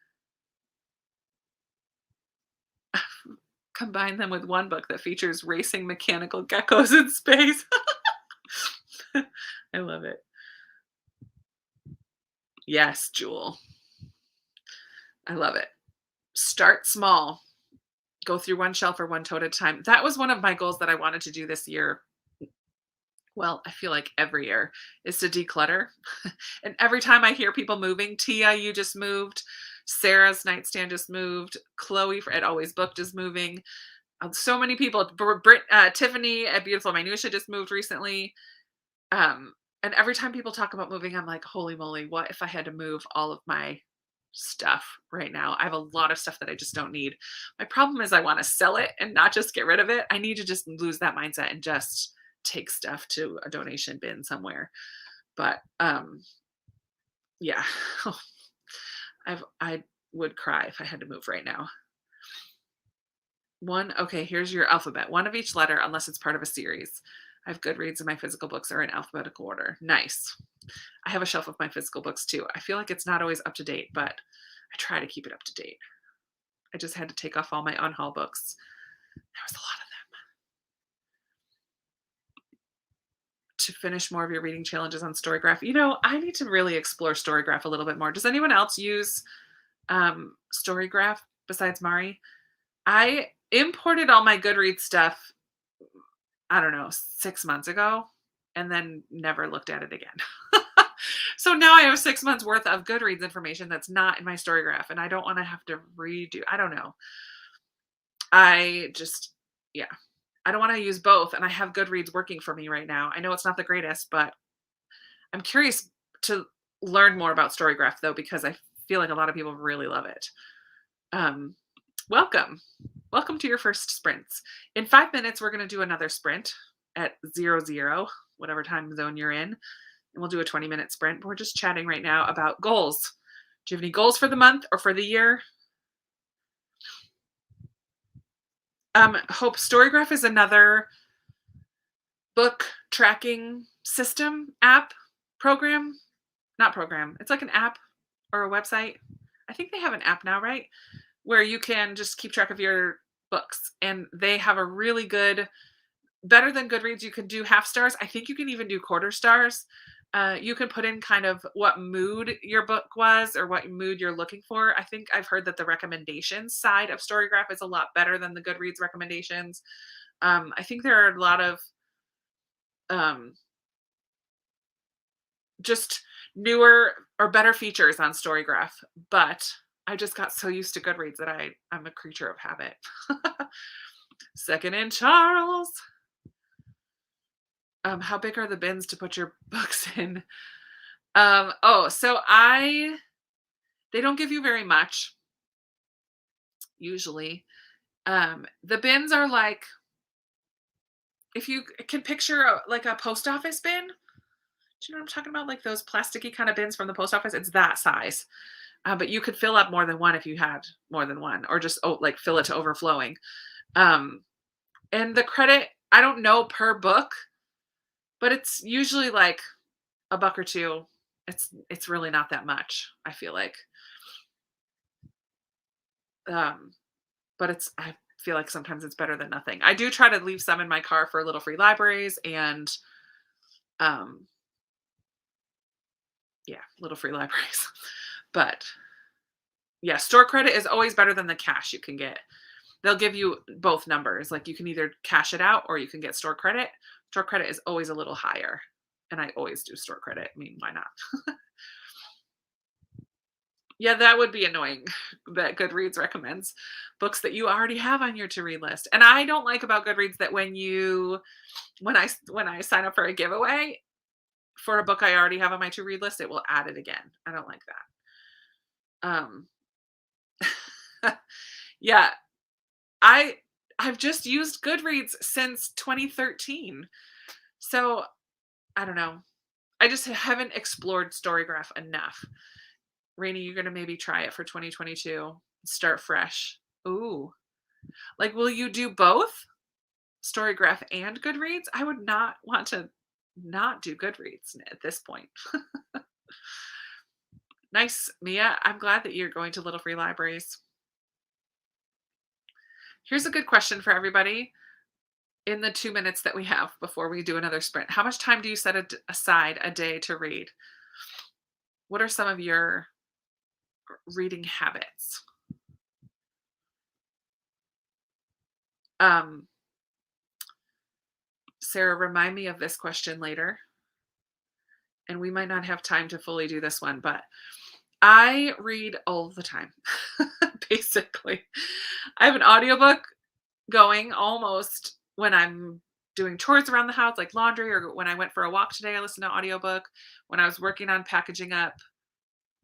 Combine them with one book that features racing mechanical geckos in space. I love it. Yes, Jewel. I love it. Start small. Go through one shelf or one tote at a time. That was one of my goals that I wanted to do this year. Well, I feel like every year, is to declutter. And every time I hear people moving, Tia, you just moved. Sarah's nightstand just moved. Chloe at Always Booked is moving. So many people. Tiffany at Beautiful Minutia just moved recently. And every time people talk about moving, I'm like, holy moly, what if I had to move all of my stuff right now? I have a lot of stuff that I just don't need. My problem is I want to sell it and not just get rid of it. I need to just lose that mindset and just take stuff to a donation bin somewhere. But yeah, I would cry if I had to move right now. Okay, here's your alphabet. One of each letter, unless it's part of a series. I have Goodreads, and my physical books are in alphabetical order. Nice. I have a shelf of my physical books too. I feel like it's not always up to date, but I try to keep it up to date. I just had to take off all my unhaul books. There was a lot of them. To finish more of your reading challenges on Storygraph. I need to really explore Storygraph a little bit more. Does anyone else use Storygraph besides Mari? I imported all my Goodreads stuff I don't know, 6 months ago, and then never looked at it again. So now I have 6 months worth of Goodreads information that's not in my Storygraph, and I don't want to have to redo. I don't know. I just, yeah, I don't want to use both, and I have Goodreads working for me right now. I know it's not the greatest, but I'm curious to learn more about Storygraph though, because I feel like a lot of people really love it. Um, welcome. Welcome to your first sprints. In 5 minutes, we're going to do another sprint at 00, whatever time zone you're in. And we'll do a 20-minute sprint. We're just chatting right now about goals. Do you have any goals for the month or for the year? Hope Storygraph is another book tracking system app program. Not program. It's like an app or a website. I think they have an app now, right? Where you can just keep track of your books. And they have a really good, better than Goodreads, you can do half stars. I think you can even do quarter stars. You can put in kind of what mood your book was or what mood you're looking for. I think I've heard that the recommendations side of Storygraph is a lot better than the Goodreads recommendations. I think there are a lot of um, just newer or better features on Storygraph, but I just got so used to Goodreads that I'm a creature of habit. Second in Charles. How big are the bins to put your books in? So they don't give you very much usually. The bins are like, if you can picture like a post office bin, do you know what I'm talking about? Like those plasticky kind of bins from the post office. It's that size. But you could fill up more than one if you had more than one, or just like fill it to overflowing. And the credit, I don't know per book, but it's usually like a buck or two. It's really not that much, I feel like. Um, but I feel like sometimes it's better than nothing. I do try to leave some in my car for little free libraries and um yeah, little free libraries. But yeah, store credit is always better than the cash you can get. They'll give you both numbers. Like you can either cash it out or you can get store credit. Store credit is always a little higher. And I always do store credit. I mean, why not? Yeah, that would be annoying that Goodreads recommends books that you already have on your to read list. And I don't like about Goodreads that when I sign up for a giveaway for a book I already have on my to read list, it will add it again. I don't like that. Um yeah, I I've just used Goodreads since 2013. So, I don't know. I just haven't explored Storygraph enough. Rainy, you're gonna maybe try it for 2022. Start fresh. Ooh. Like, will you do both? Storygraph and Goodreads? I would not want to not do Goodreads at this point. Nice, Mia. I'm glad that you're going to Little Free Libraries. Here's a good question for everybody in the 2 minutes that we have before we do another sprint. How much time do you set aside a day to read? What are some of your reading habits? Um, Sarah, remind me of this question later. And we might not have time to fully do this one, but I read all the time, basically. I have an audiobook going almost when I'm doing chores around the house, like laundry, or when I went for a walk today, I listened to audiobook. When I was working on packaging up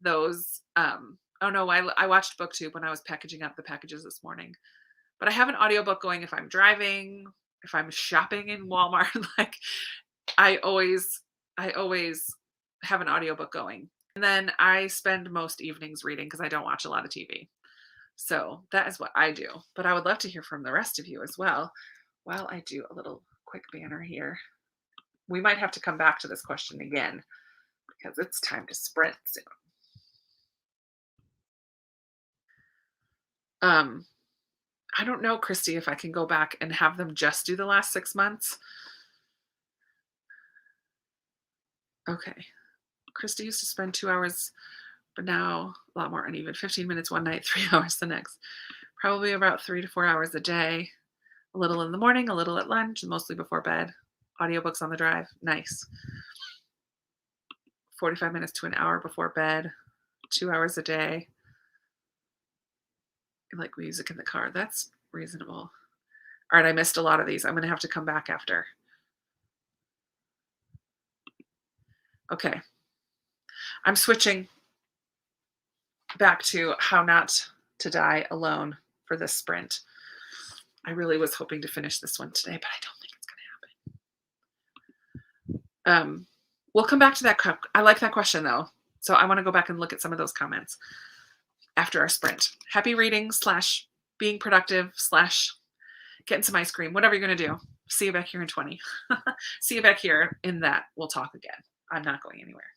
those, oh no, I watched BookTube when I was packaging up the packages this morning. But I have an audiobook going if I'm driving, if I'm shopping in Walmart, like I always I always have an audiobook going. And then I spend most evenings reading because I don't watch a lot of TV. So that is what I do. But I would love to hear from the rest of you as well. While I do a little quick banner here, we might have to come back to this question again because it's time to sprint soon. I don't know, Christy, if I can go back and have them just do the last 6 months. Okay. Christy used to spend 2 hours, but now a lot more uneven. 15 minutes one night, 3 hours the next. Probably about 3 to 4 hours a day. A little in the morning, a little at lunch, mostly before bed. Audiobooks on the drive. Nice. 45 minutes to an hour before bed. 2 hours a day. I like music in the car. That's reasonable. All right, I missed a lot of these. I'm going to have to come back after. Okay. I'm switching back to how not to die alone for this sprint. I really was hoping to finish this one today, but I don't think it's going to happen. We'll come back to that. I like that question though. So I want to go back and look at some of those comments after our sprint. Happy reading / being productive / getting some ice cream, whatever you're going to do. See you back here in 20. See you back here in that. We'll talk again. I'm not going anywhere.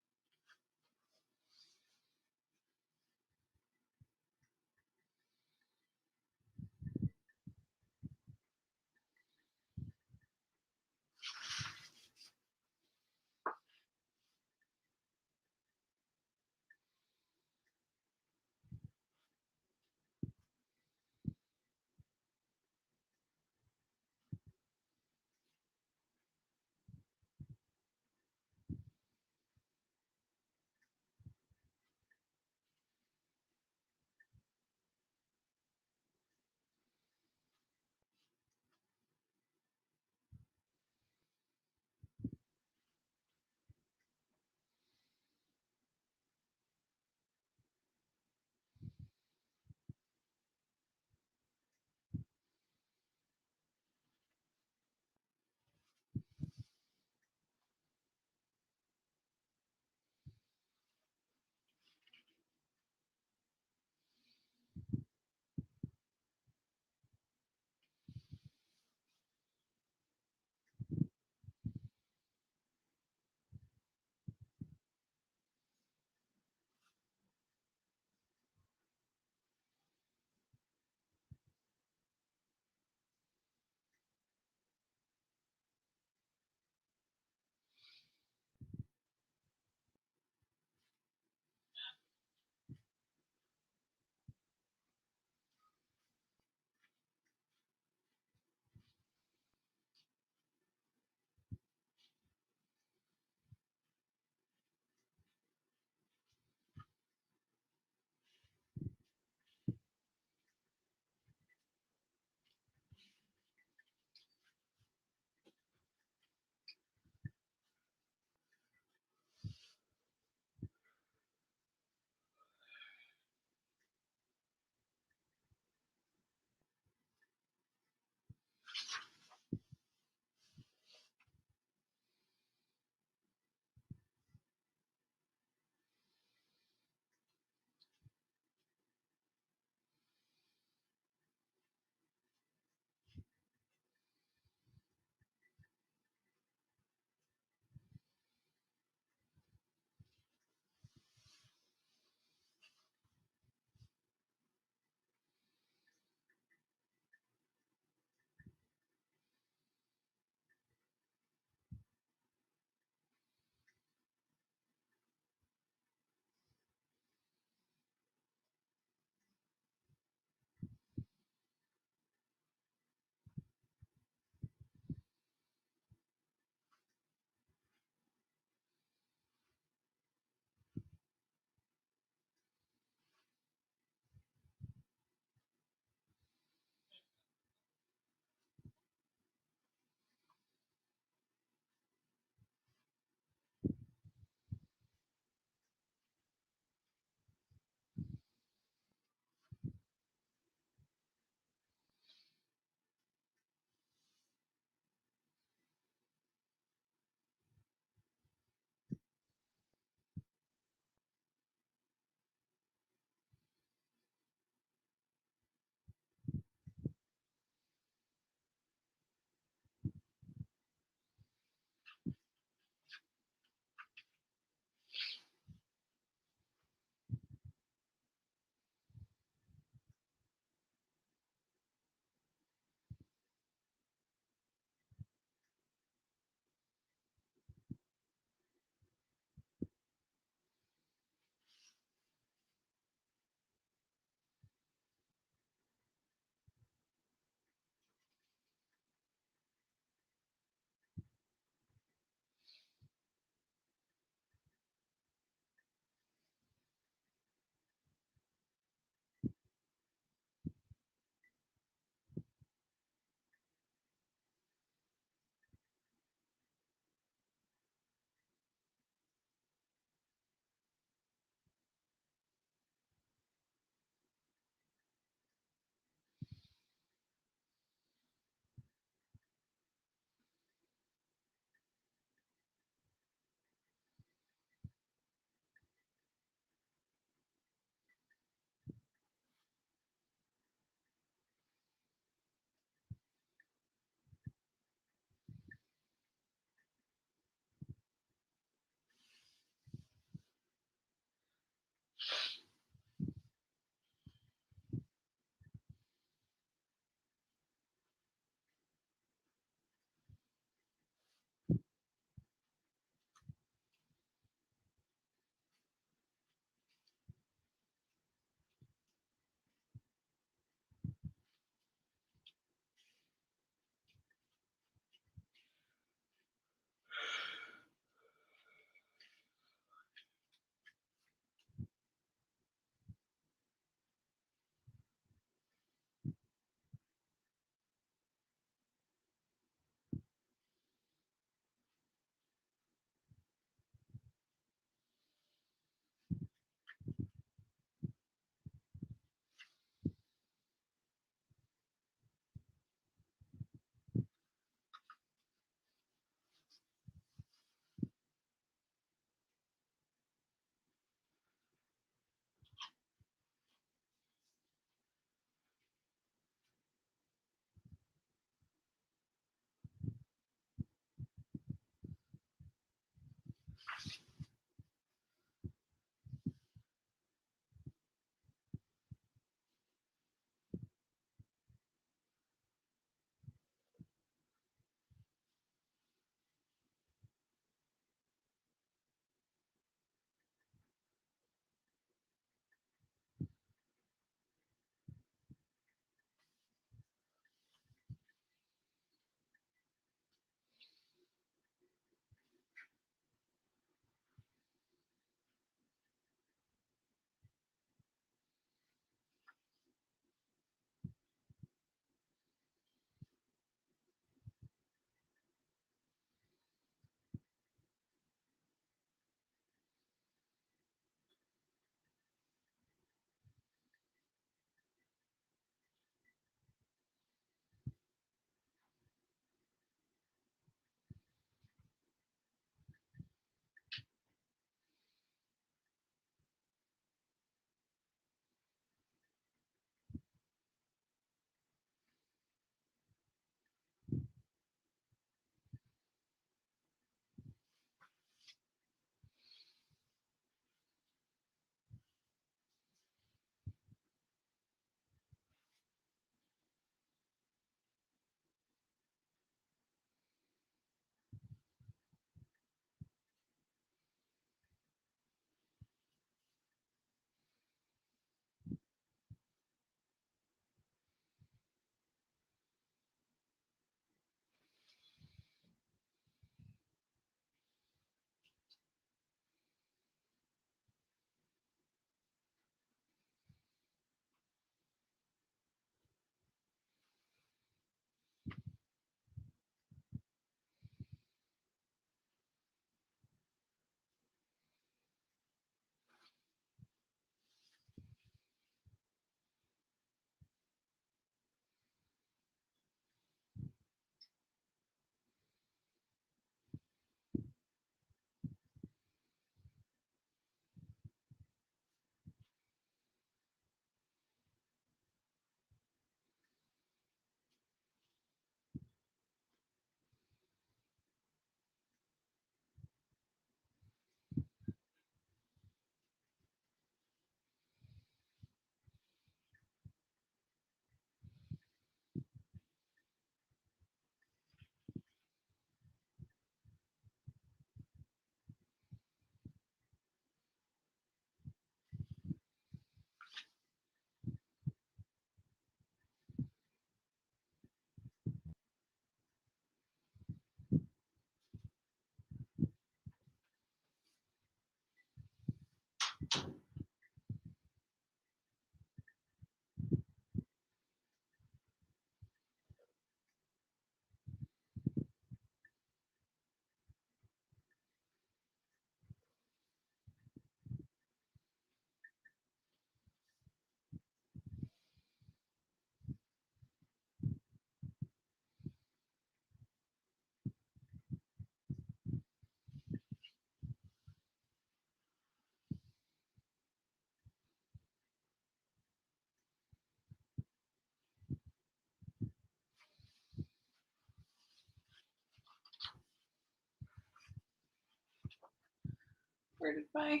Where did my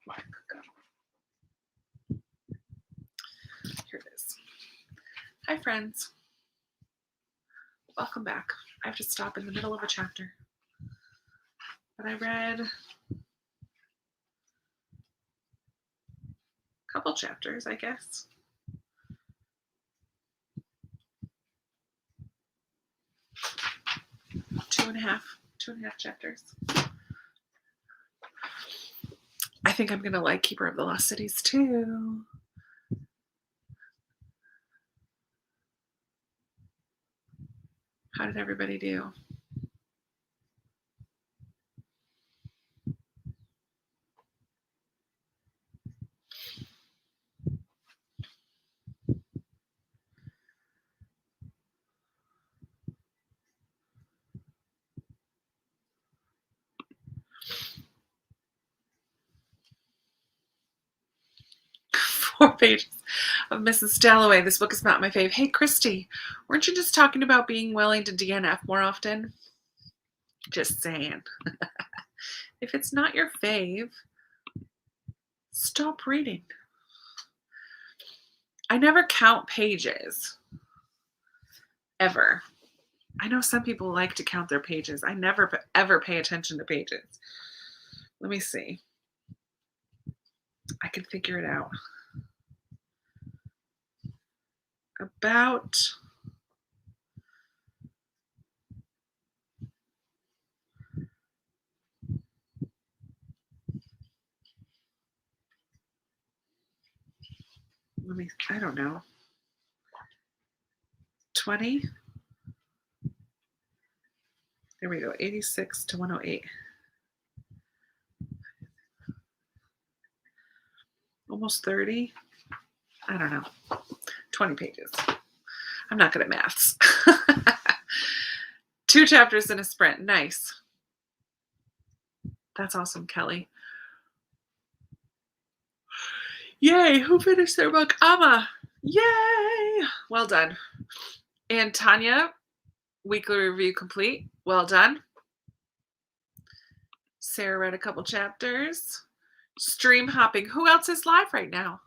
mark go? Here it is. Hi, friends. Welcome back. I have to stop in the middle of a chapter. But I read a couple chapters, I guess. Two and a half chapters. I think I'm going to like Keeper of the Lost Cities too. How did everybody do? Four pages of Mrs. Dalloway. This book is not my fave. Hey, Christy, weren't you just talking about being willing to DNF more often? Just saying. If it's not your fave, stop reading. I never count pages. Ever. I know some people like to count their pages. I never ever pay attention to pages. Let me see. I can figure it out. About I don't know. 20. There we go. 86 to 108. Almost 30. I don't know. 20 pages. I'm not good at maths. 2 chapters in a sprint. Nice. That's awesome, Kelly. Yay. Who finished their book? Amma. Yay. Well done. And Tanya, weekly review complete. Well done. Sarah read a couple chapters. Stream hopping. Who else is live right now?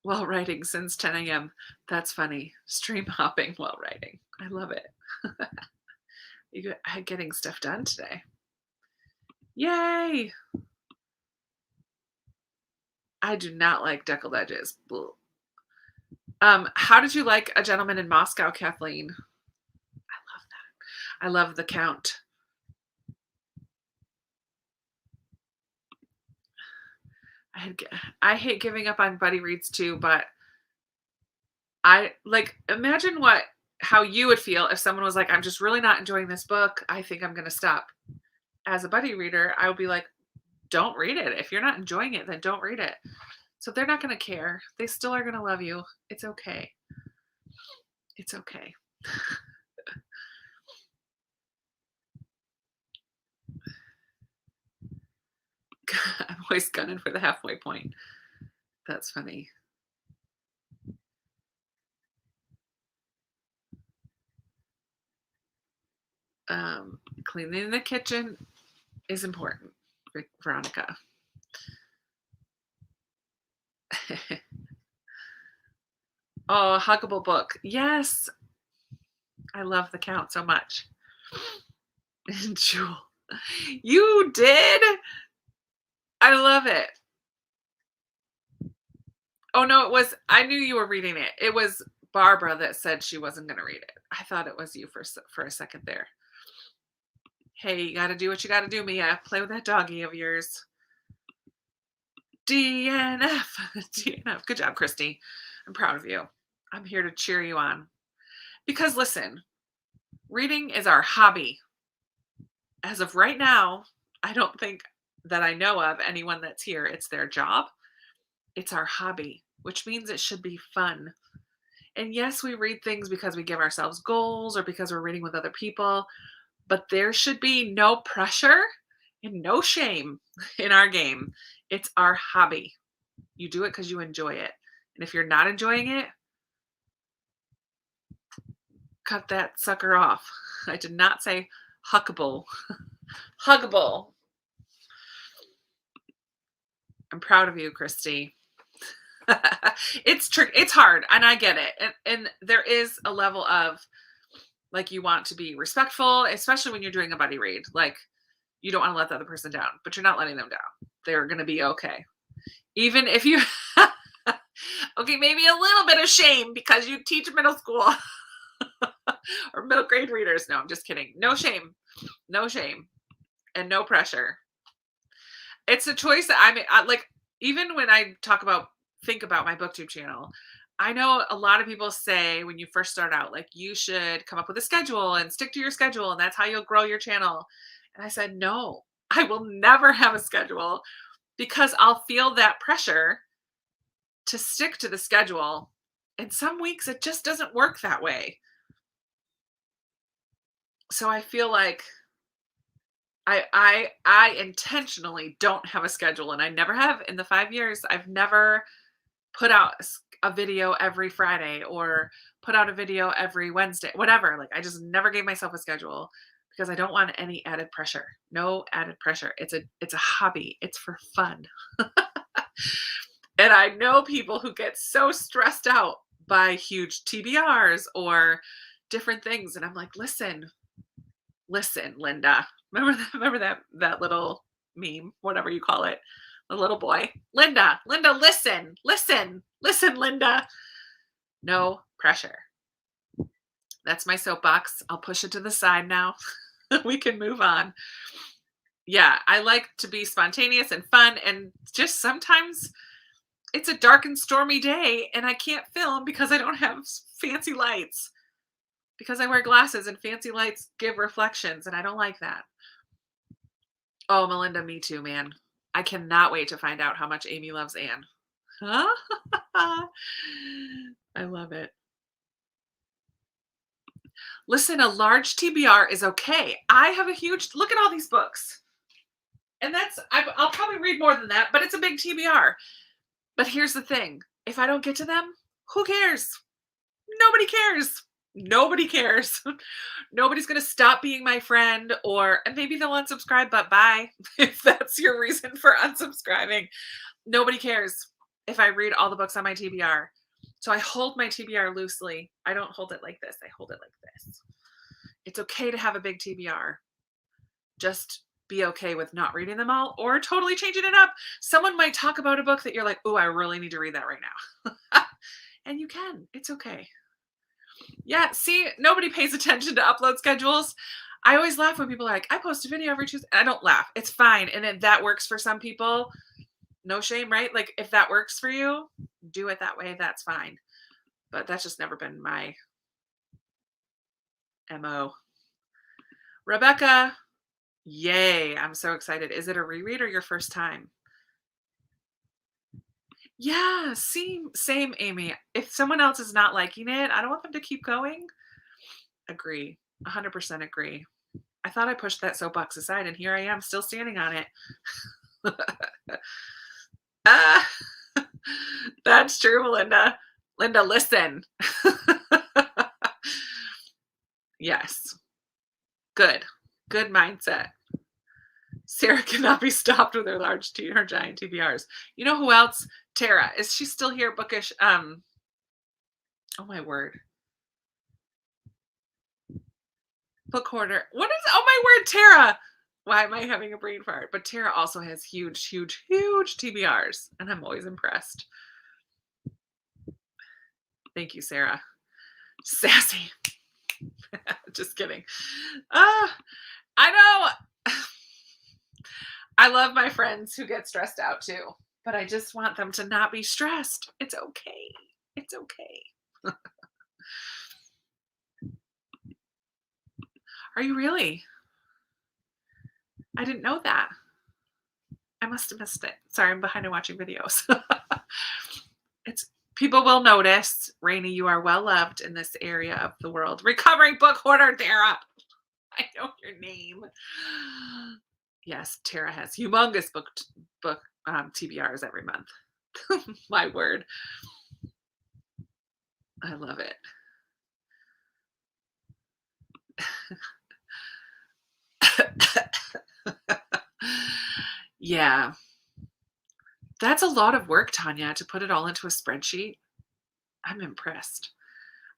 While writing since 10 a.m. That's funny. Stream hopping while writing. I love it. You're getting stuff done today. Yay! I do not like deckled edges. How did you like A Gentleman in Moscow, Kathleen? I love that. I love the count. I hate giving up on buddy reads too, but I like imagine how you would feel if someone was like, I'm just really not enjoying this book. I think I'm gonna stop. As a buddy reader, I would be like, don't read it. If you're not enjoying it, then don't read it. So they're not gonna care. They still are gonna love you. It's okay. It's okay. I'm always gunning for the halfway point. That's funny. Cleaning the kitchen is important, Veronica. Oh, huggable book. Yes. I love the count so much. And Jewel. You did? I love it. Oh, no, I knew you were reading it. It was Barbara that said she wasn't going to read it. I thought it was you for a second there. Hey, you got to do what you got to do, Mia. Play with that doggy of yours. DNF. DNF. Good job, Christy. I'm proud of you. I'm here to cheer you on. Because listen, reading is our hobby. As of right now, I don't think that I know of anyone that's here. It's their job. It's our hobby, which means it should be fun. And yes, we read things because we give ourselves goals or because we're reading with other people, but there should be no pressure and no shame in our game. It's our hobby. You do it because you enjoy it. And if you're not enjoying it, cut that sucker off. I did not say huggable. Huggable. I'm proud of you, Christy. It's hard, and I get it. And there is a level of, like, you want to be respectful, especially when you're doing a buddy read. Like, you don't want to let the other person down, but you're not letting them down. They're going to be okay. Even if you, okay, maybe a little bit of shame because you teach middle school or middle grade readers. No, I'm just kidding. No shame. No shame. And no pressure. It's a choice that I make. Like, even when I think about my booktube channel, I know a lot of people say when you first start out, like, you should come up with a schedule and stick to your schedule, and that's how you'll grow your channel. And I said, no, I will never have a schedule because I'll feel that pressure to stick to the schedule. And some weeks it just doesn't work that way. So I feel like I intentionally don't have a schedule, and I never have. In the 5 years, I've never put out a video every Friday or put out a video every Wednesday, whatever. Like, I just never gave myself a schedule because I don't want any added pressure. No added pressure. It's a hobby. It's for fun. And I know people who get so stressed out by huge TBRs or different things, and I'm like, listen, Linda. Remember that little meme, whatever you call it, the little boy. Linda, listen, Linda. No pressure. That's my soapbox. I'll push it to the side now. We can move on. Yeah, I like to be spontaneous and fun, and just sometimes it's a dark and stormy day and I can't film because I don't have fancy lights. Because I wear glasses and fancy lights give reflections, and I don't like that. Oh, Melinda, me too, man. I cannot wait to find out how much Amy loves Anne. Huh? I love it. Listen, a large TBR is okay. I have a huge, look at all these books. And I'll probably read more than that, but it's a big TBR. But here's the thing. If I don't get to them, who cares? Nobody cares. Nobody cares. Nobody's going to stop being my friend, and maybe they'll unsubscribe, but bye. If that's your reason for unsubscribing, nobody cares if I read all the books on my TBR. So I hold my TBR loosely. I don't hold it like this. I hold it like this. It's okay to have a big TBR. Just be okay with not reading them all or totally changing it up. Someone might talk about a book that you're like, oh, I really need to read that right now. And you can. It's okay. Yeah, see, nobody pays attention to upload schedules. I always laugh when people are like, I post a video every Tuesday. I don't laugh. It's fine. And if that works for some people, no shame, right? Like, if that works for you, do it that way. That's fine. But that's just never been my MO. Rebecca, yay. I'm so excited. Is it a reread or your first time? Yeah, same, Amy. If someone else is not liking it, I don't want them to keep going. Agree. 100% agree. I thought I pushed that soapbox aside, and here I am still standing on it. That's true, Melinda. Linda, listen. Yes. Good mindset. Sarah cannot be stopped with her giant TBRs. You know who else? Tara. Is she still here? Bookish. Oh my word. Book hoarder. What is, oh my word, Tara. Why am I having a brain fart? But Tara also has huge TBRs, and I'm always impressed. Thank you, Sarah. Sassy. Just kidding. I know. I love my friends who get stressed out too, but I just want them to not be stressed. It's okay. It's okay. Are you really? I didn't know that. I must have missed it. Sorry, I'm behind on watching videos. People will notice. Rainy, you are well loved in this area of the world. Recovering book hoarder, Tara. I know your name. Yes, Tara has humongous book TBRs every month. My word. I love it. Yeah. That's a lot of work, Tanya, to put it all into a spreadsheet. I'm impressed.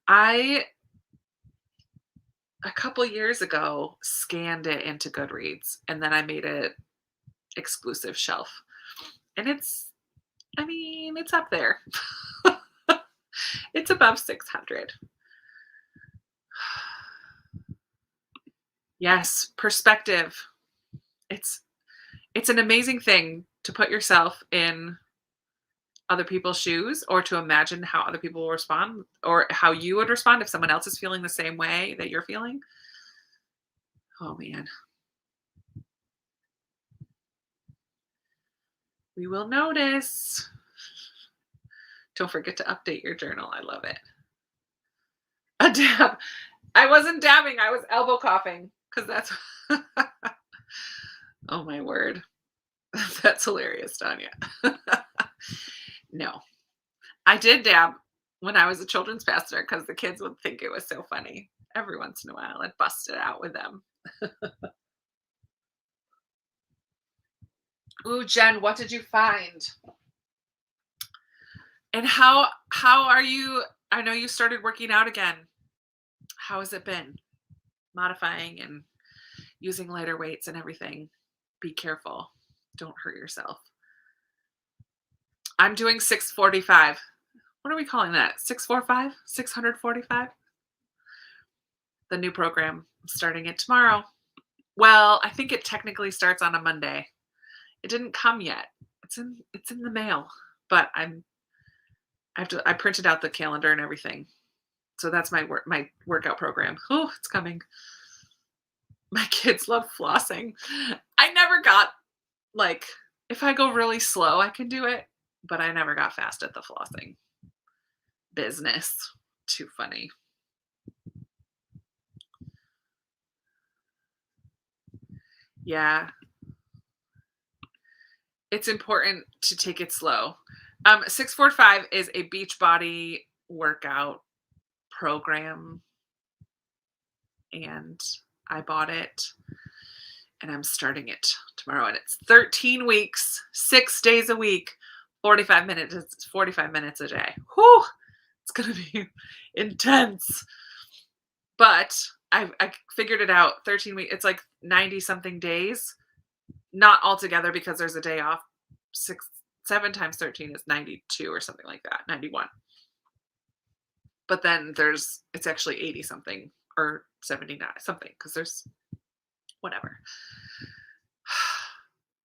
I, a couple years ago, scanned it into Goodreads and then I made it exclusive shelf. And it's up there. It's above 600. Yes, perspective. It's an amazing thing to put yourself in other people's shoes or to imagine how other people will respond or how you would respond if someone else is feeling the same way that you're feeling. Oh man. We will notice. Don't forget to update your journal. I love it. A dab. I wasn't dabbing. I was elbow coughing because that's. Oh my word. That's hilarious, Tanya. No, I did dab when I was a children's pastor because the kids would think it was so funny. Every once in a while, I'd bust it out with them. Ooh, Jen, what did you find? And how are you? I know you started working out again. How has it been? Modifying and using lighter weights and everything. Be careful. Don't hurt yourself. I'm doing 645. What are we calling that? 645? 645? The new program. I'm starting it tomorrow. Well, I think it technically starts on a Monday. It didn't come yet. It's in the mail, but I printed out the calendar and everything. So that's my workout program. Oh, it's coming. My kids love flossing. I never got if I go really slow, I can do it, but I never got fast at the flossing business. Too funny. Yeah. It's important to take it slow. 645 is a Beachbody workout program. And I bought it and I'm starting it tomorrow. And it's 13 weeks, 6 days a week, 45 minutes. It's 45 minutes a day. Whew, it's going to be intense. But I figured it out. 13 weeks. It's like 90 something days. Not all together because there's a day off. 7 times 13 is 92 or something like that. 91. But then it's actually 80 something or 79 something because there's whatever.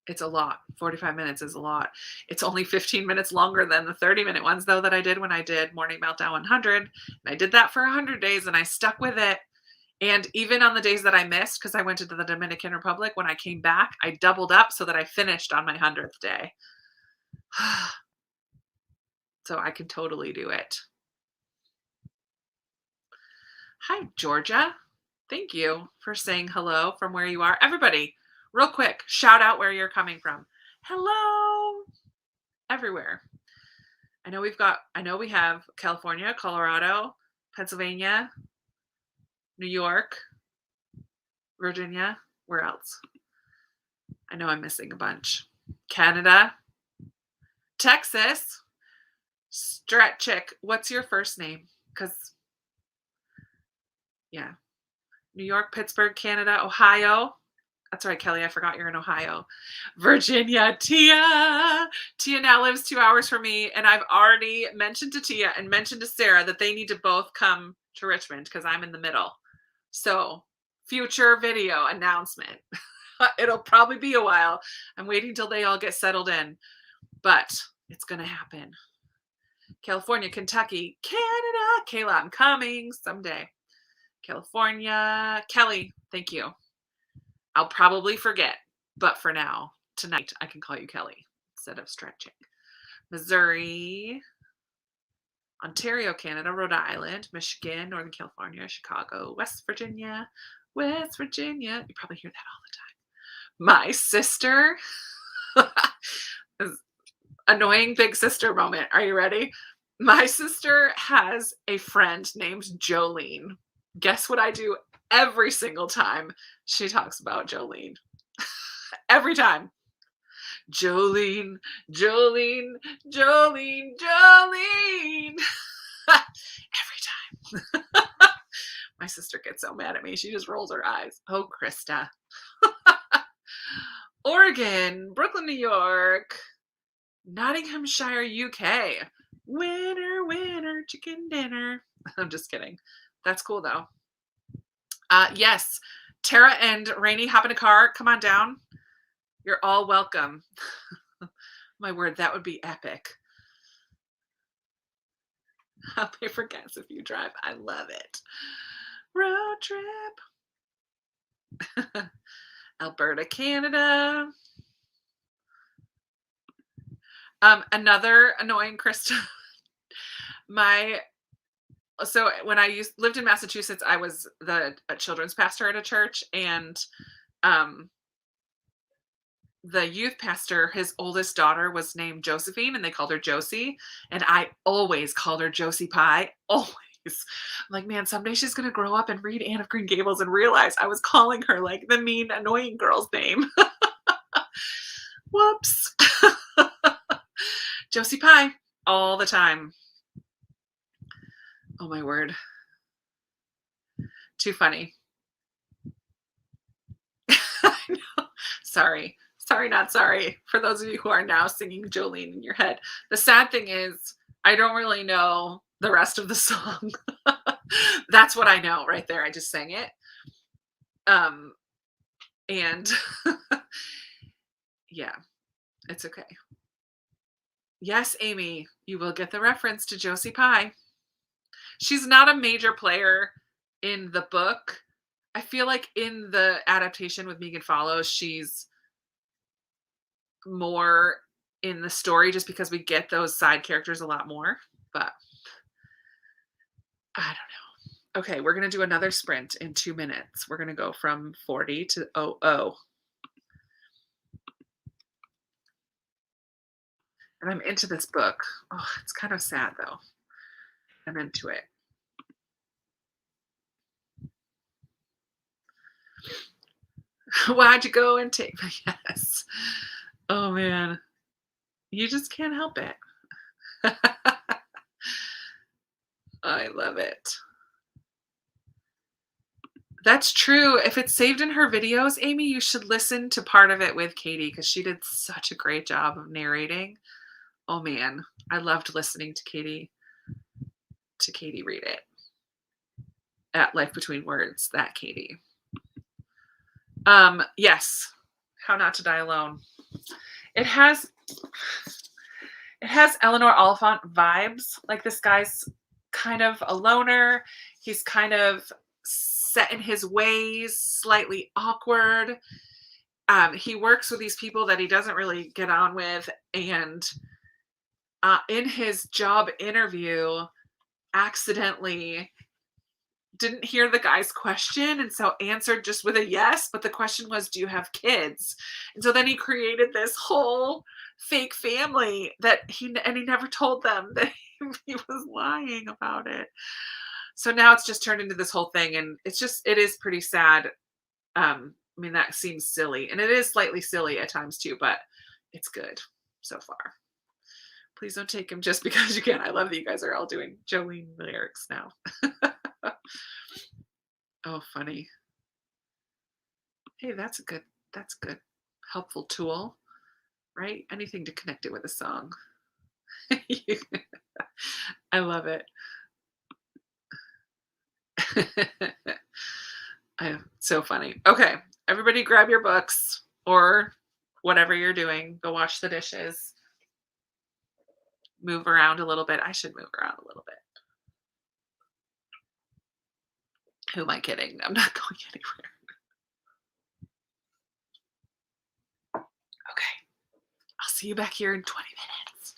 It's a lot. 45 minutes is a lot. It's only 15 minutes longer than the 30-minute ones though that I did when I did Morning Meltdown 100. And I did that for 100 days and I stuck with it. And even on the days that I missed, because I went to the Dominican Republic, when I came back, I doubled up so that I finished on my 100th day. So I can totally do it. Hi, Georgia. Thank you for saying hello from where you are. Everybody, real quick, shout out where you're coming from. Hello. Everywhere. I know we have California, Colorado, Pennsylvania, New York, Virginia. Where else? I know I'm missing a bunch. Canada, Texas, Stretchick. What's your first name? Because, yeah. New York, Pittsburgh, Canada, Ohio. That's right, Kelly. I forgot you're in Ohio. Virginia, Tia. Tia now lives 2 hours from me. And I've already mentioned to Tia and mentioned to Sarah that they need to both come to Richmond because I'm in the middle. So, future video announcement. It'll probably be a while. I'm waiting till they all get settled in. But it's going to happen. California, Kentucky, Canada. Kayla, I'm coming someday. California. Kelly, thank you. I'll probably forget. But for now, tonight, I can call you Kelly instead of Stretching. Missouri. Ontario, Canada, Rhode Island, Michigan, Northern California, Chicago, West Virginia. You probably hear that all the time. My sister. Annoying big sister moment. Are you ready? My sister has a friend named Jolene. Guess what I do every single time she talks about Jolene? Every time. Jolene, Jolene, Jolene, Jolene. Every time. My sister gets so mad at me. She just rolls her eyes. Oh, Krista. Oregon, Brooklyn, New York, Nottinghamshire, UK. Winner, winner, chicken dinner. I'm just kidding. That's cool though. Yes, Tara and Rainey, hop in a car. Come on down. You're all welcome. My word, that would be epic. I'll pay for gas if you drive. I love it. Road trip. Alberta, Canada. Another annoying Krista. So when I lived in Massachusetts, I was a children's pastor at a church, and the youth pastor, his oldest daughter was named Josephine, and they called her Josie, and I always called her Josie Pie. Always. I'm like, man, someday she's gonna grow up and read Anne of Green Gables and realize I was calling her like the mean, annoying girl's name. Whoops. Josie Pie all the time. Oh my word. Too funny. I know. Sorry. Sorry, not sorry. For those of you who are now singing Jolene in your head. The sad thing is, I don't really know the rest of the song. That's what I know right there. I just sang it. And yeah, it's okay. Yes, Amy, you will get the reference to Josie Pie. She's not a major player in the book. I feel like in the adaptation with Megan Follows, she's more in the story just because we get those side characters a lot more. But I don't know. Okay, we're going to do another sprint in 2 minutes. We're going to go from 40 to 00. And I'm into this book. Oh, it's kind of sad though. I'm into it. Why'd you go and take my yes? Oh man. You just can't help it. I love it. That's true. If it's saved in her videos, Amy, you should listen to part of it with Katie because she did such a great job of narrating. Oh man, I loved listening to Katie read it at Life Between Words. That Katie. Yes. How Not to Die Alone. It has Eleanor Oliphant vibes. Like this guy's kind of a loner. He's kind of set in his ways, slightly awkward. He works with these people that he doesn't really get on with, and in his job interview, accidentally didn't hear the guy's question, and so answered just with a yes, but the question was, do you have kids? And so then he created this whole fake family that he never told them that he was lying about it. So now it's just turned into this whole thing, and it is pretty sad. I mean, that seems silly, and it is slightly silly at times too, but it's good so far. Please don't take him just because you can. I love that you guys are all doing Jolene lyrics now. Oh, funny. Hey, that's good, helpful tool, right? Anything to connect it with a song. I love it. So funny. Okay, everybody grab your books or whatever you're doing. Go wash the dishes. Move around a little bit. I should move around a little bit. Who am I kidding? I'm not going anywhere. Okay. I'll see you back here in 20 minutes.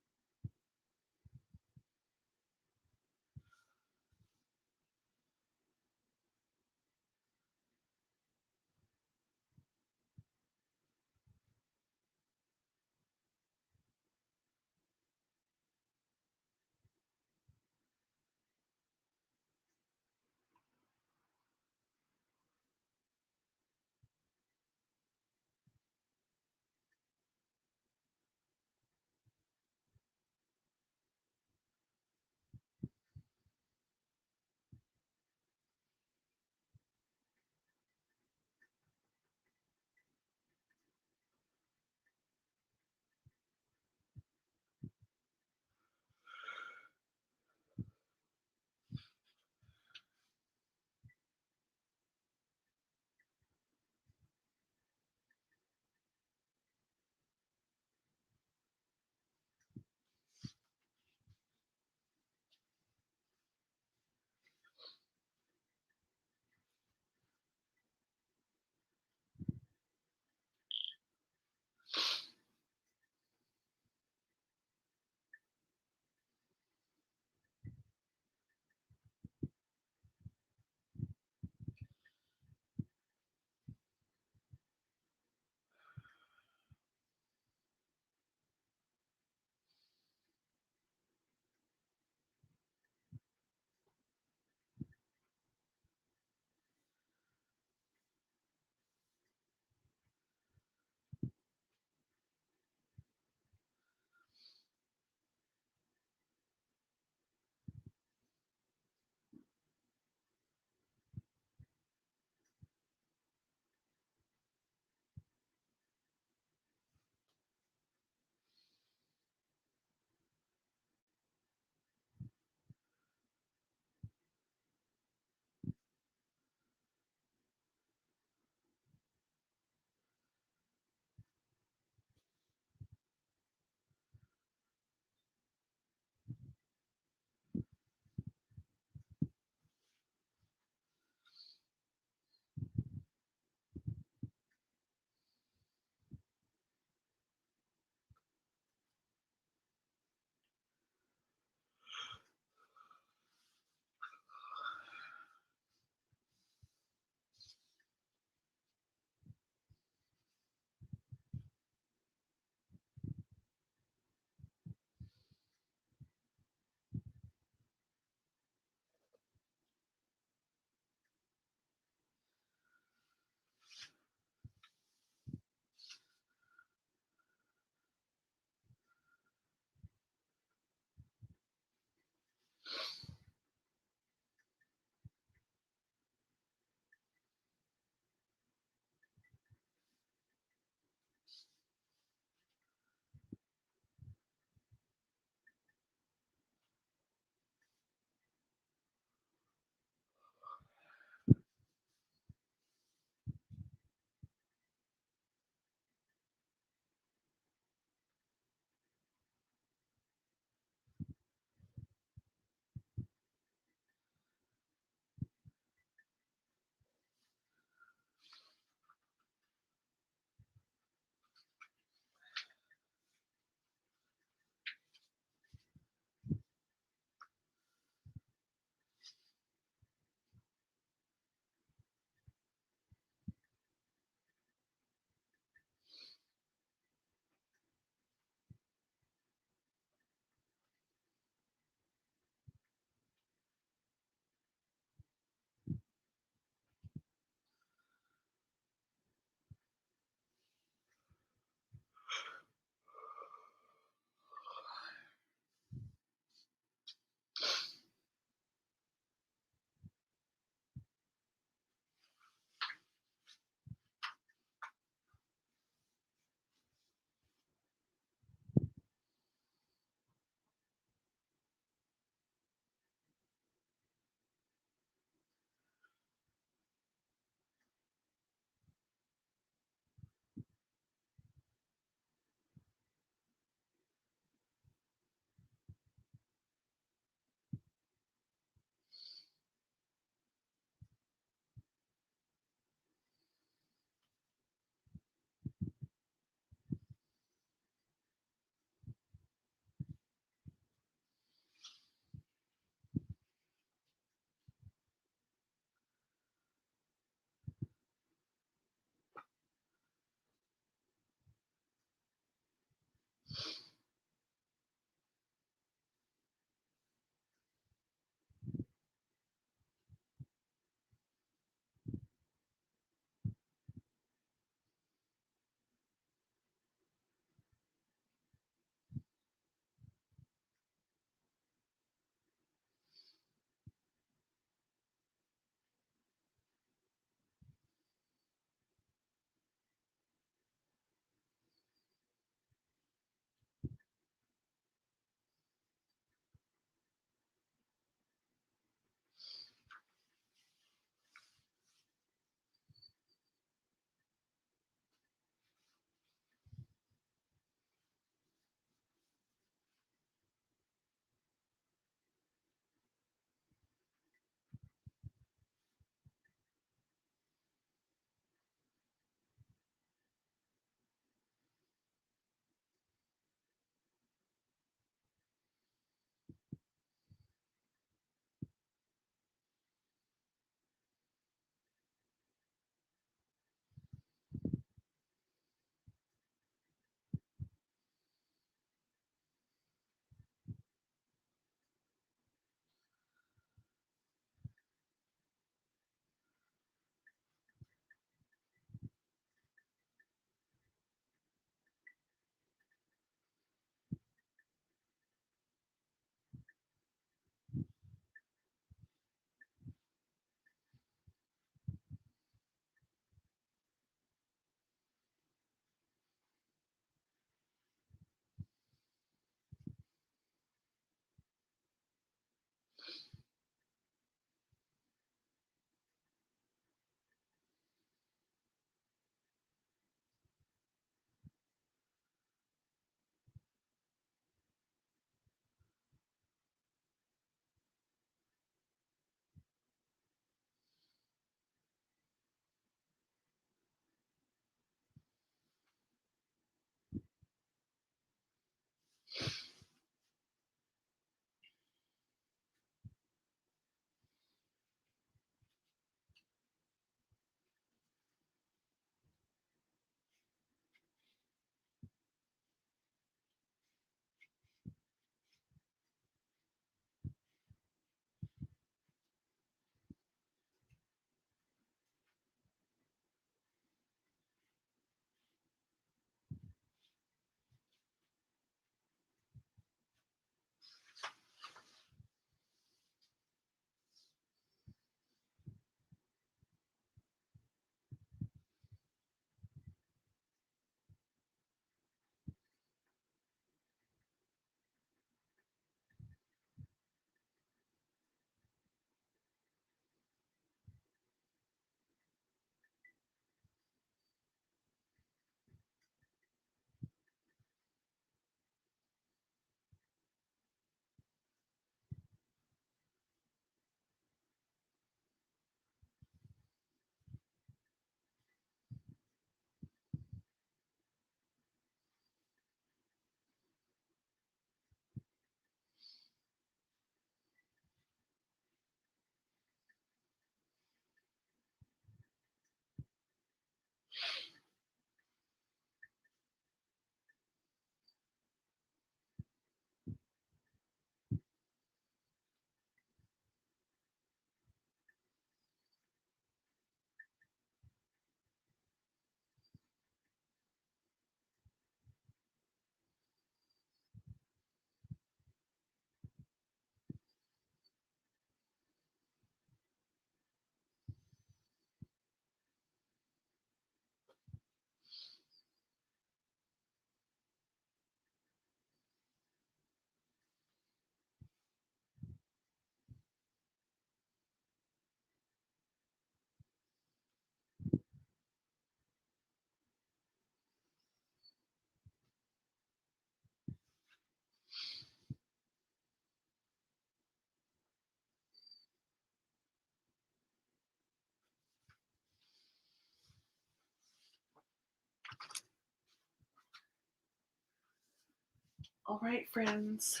All right, friends.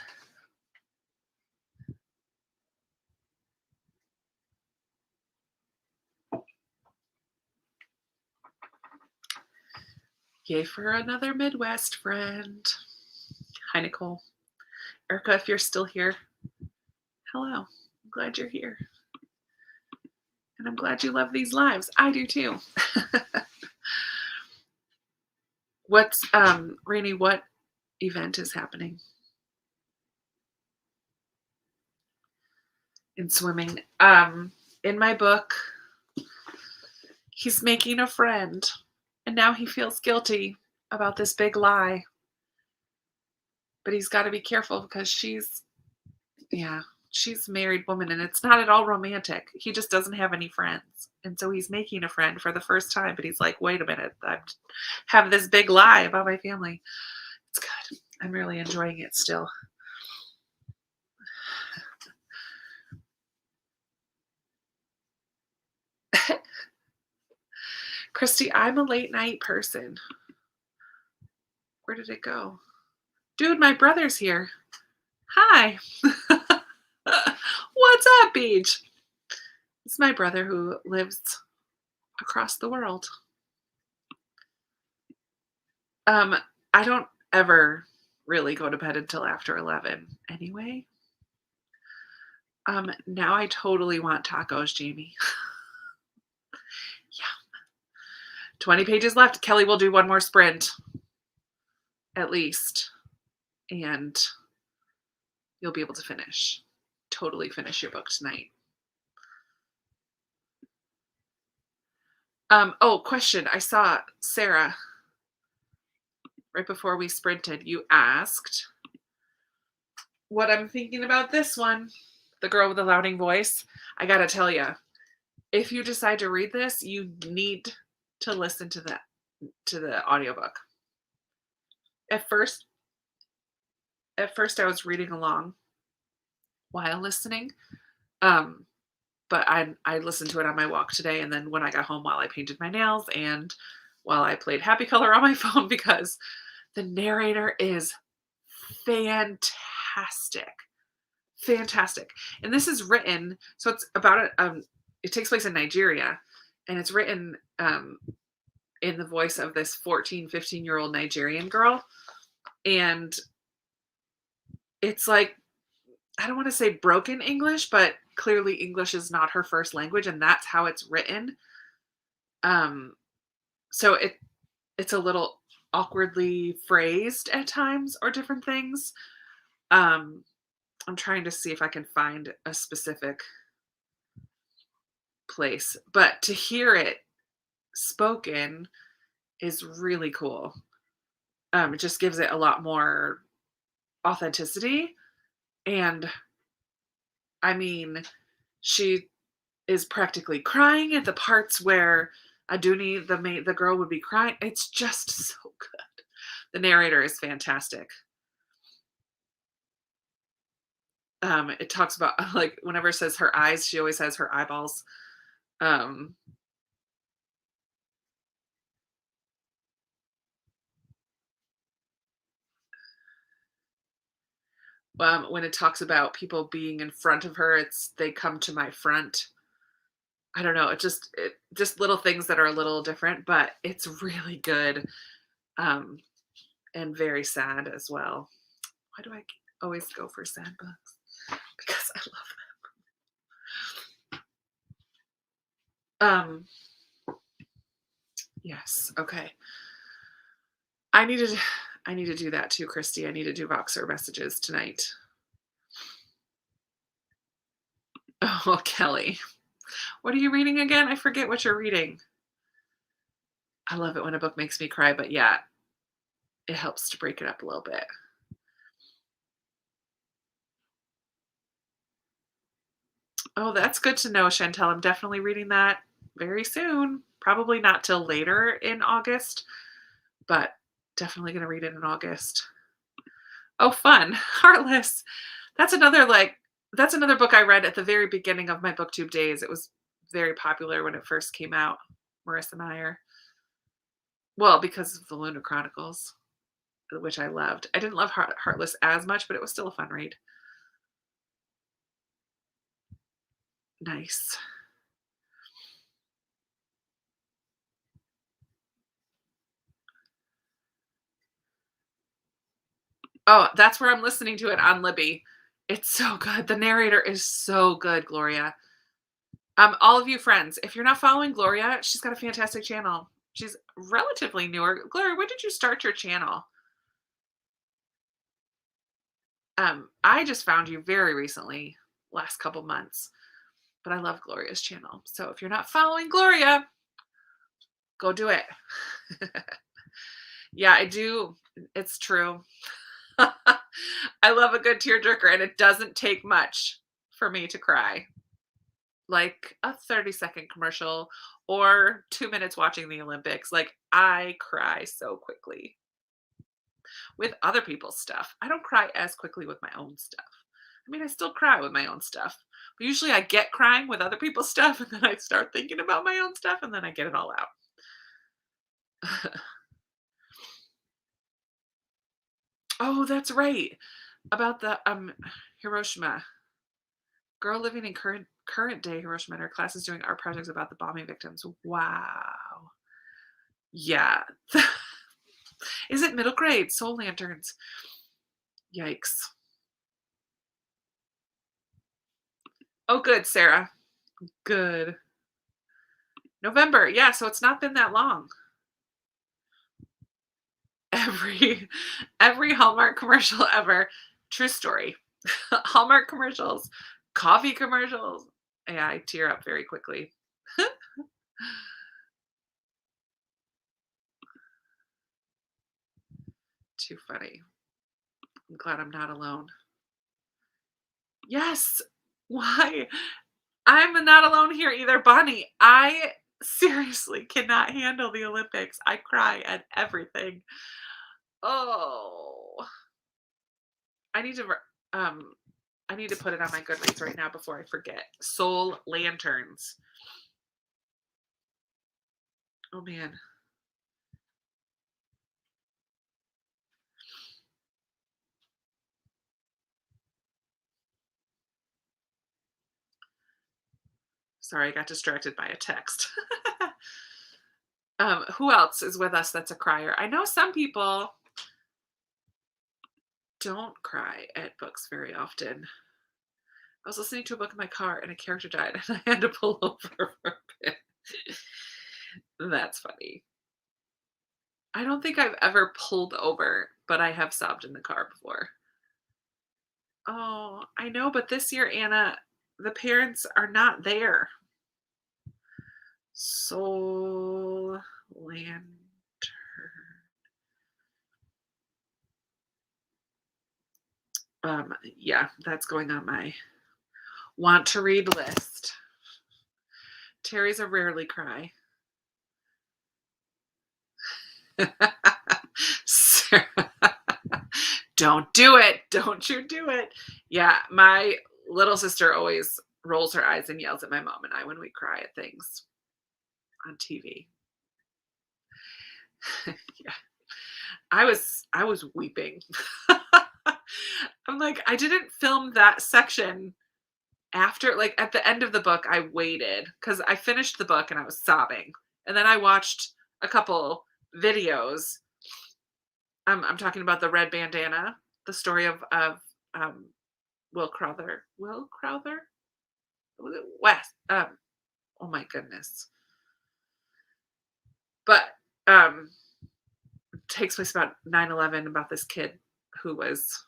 Yay for another Midwest friend. Hi, Nicole. Erica, if you're still here, hello. I'm glad you're here. And I'm glad you love these lives. I do too. What's Rainey, what event is happening in swimming? In my book, he's making a friend, and now he feels guilty about this big lie. But he's got to be careful because she's a married woman, and it's not at all romantic. He just doesn't have any friends. And so he's making a friend for the first time, but he's like, wait a minute, I have this big lie about my family. It's good. I'm really enjoying it still. Christy, I'm a late night person. Where did it go? Dude, my brother's here. Hi. What's up, Beach? It's my brother who lives across the world. I don't ever really go to bed until after 11 anyway. Now I totally want tacos, Jamie. Yeah. 20 pages left. Kelly will do one more sprint at least, and you'll be able to totally finish your book tonight. Oh, question. I saw Sarah right before we sprinted. You asked what I'm thinking about this one. The girl with the louding voice. I gotta tell you, if you decide to read this, you need to listen to the audiobook. At first I was reading along while listening. But I listened to it on my walk today, and then when I got home while I painted my nails and while I played Happy Color on my phone, because the narrator is fantastic. Fantastic. And this is written, so it's about it takes place in Nigeria, and it's written in the voice of this 14, 15-year-old Nigerian girl. And it's like, I don't want to say broken English, but clearly English is not her first language, and that's how it's written. So it's a little awkwardly phrased at times or different things. I'm trying to see if I can find a specific place, but to hear it spoken is really cool. It just gives it a lot more authenticity. And I mean, she is practically crying at the parts where Aduni, the girl, would be crying. It's just so good. The narrator is fantastic. It talks about, like, whenever it says her eyes, she always has her eyeballs. When it talks about people being in front of her, they come to my front. I don't know. It just little things that are a little different, but it's really good, and very sad as well. Why do I always go for sad books? Because I love them. Yes. Okay. I need to do that too, Christy. I need to do Voxer messages tonight. Oh, Kelly. What are you reading again? I forget what you're reading. I love it when a book makes me cry, but yeah, it helps to break it up a little bit. Oh, that's good to know, Chantel. I'm definitely reading that very soon. Probably not till later in August, but definitely going to read it in August. Oh, fun. Heartless. That's another book I read at the very beginning of my BookTube days. It was very popular when it first came out. Marissa Meyer. Well, because of the Lunar Chronicles. which I loved. I didn't love Heartless as much, but it was still a fun read. Nice. Oh, that's where I'm listening to it on Libby. It's so good. The narrator is so good, Gloria. All of you friends, if you're not following Gloria, she's got a fantastic channel. She's relatively newer. Gloria, when did you start your channel? I just found you very recently, last couple months, but I love Gloria's channel. So if you're not following Gloria, go do it. Yeah, I do. It's true. I love a good tearjerker, and it doesn't take much for me to cry. Like a 30-second commercial or 2 minutes watching the Olympics. Like, I cry so quickly with other people's stuff. I don't cry as quickly with my own stuff. I mean, I still cry with my own stuff, but usually I get crying with other people's stuff, and then I start thinking about my own stuff, and then I get it all out. Oh, that's right. About the Hiroshima. Girl living in current day Hiroshima and her class is doing art projects about the bombing victims. Wow. Yeah. Is it middle grade? Soul Lanterns. Yikes. Oh, good, Sarah. Good. November. Yeah, so it's not been that long. Every every Hallmark commercial ever. True story. Hallmark commercials, coffee commercials. Yeah, I tear up very quickly. Too funny. I'm glad I'm not alone. Yes. Why? I'm not alone here either, Bonnie. I seriously cannot handle the Olympics. I cry at everything. Oh, I need to um I need to put it on my Goodreads right now before I forget. Soul Lanterns. Oh man. Sorry, I got distracted by a text. Who else is with us that's a crier? I know some people don't cry at books very often. I was listening to a book in my car and a character died and I had to pull over for a bit. That's funny. I don't think I've ever pulled over, but I have sobbed in the car before. Oh, I know, but this year, Anna, the parents are not there. Soul Lantern. Yeah, that's going on my want to read list. Terry's a rarely cry. Sarah, don't do it. Don't you do it. Yeah, my little sister always rolls her eyes and yells at my mom and I when we cry at things on TV. Yeah. I was weeping. I'm like, I didn't film that section after, like, at the end of the book. I waited because I finished the book and I was sobbing. And then I watched a couple videos. I'm talking about the red bandana, the story of Will Crowther. Will Crowther? Was it West? Oh my goodness. But um it takes place about 9/11, about this kid who was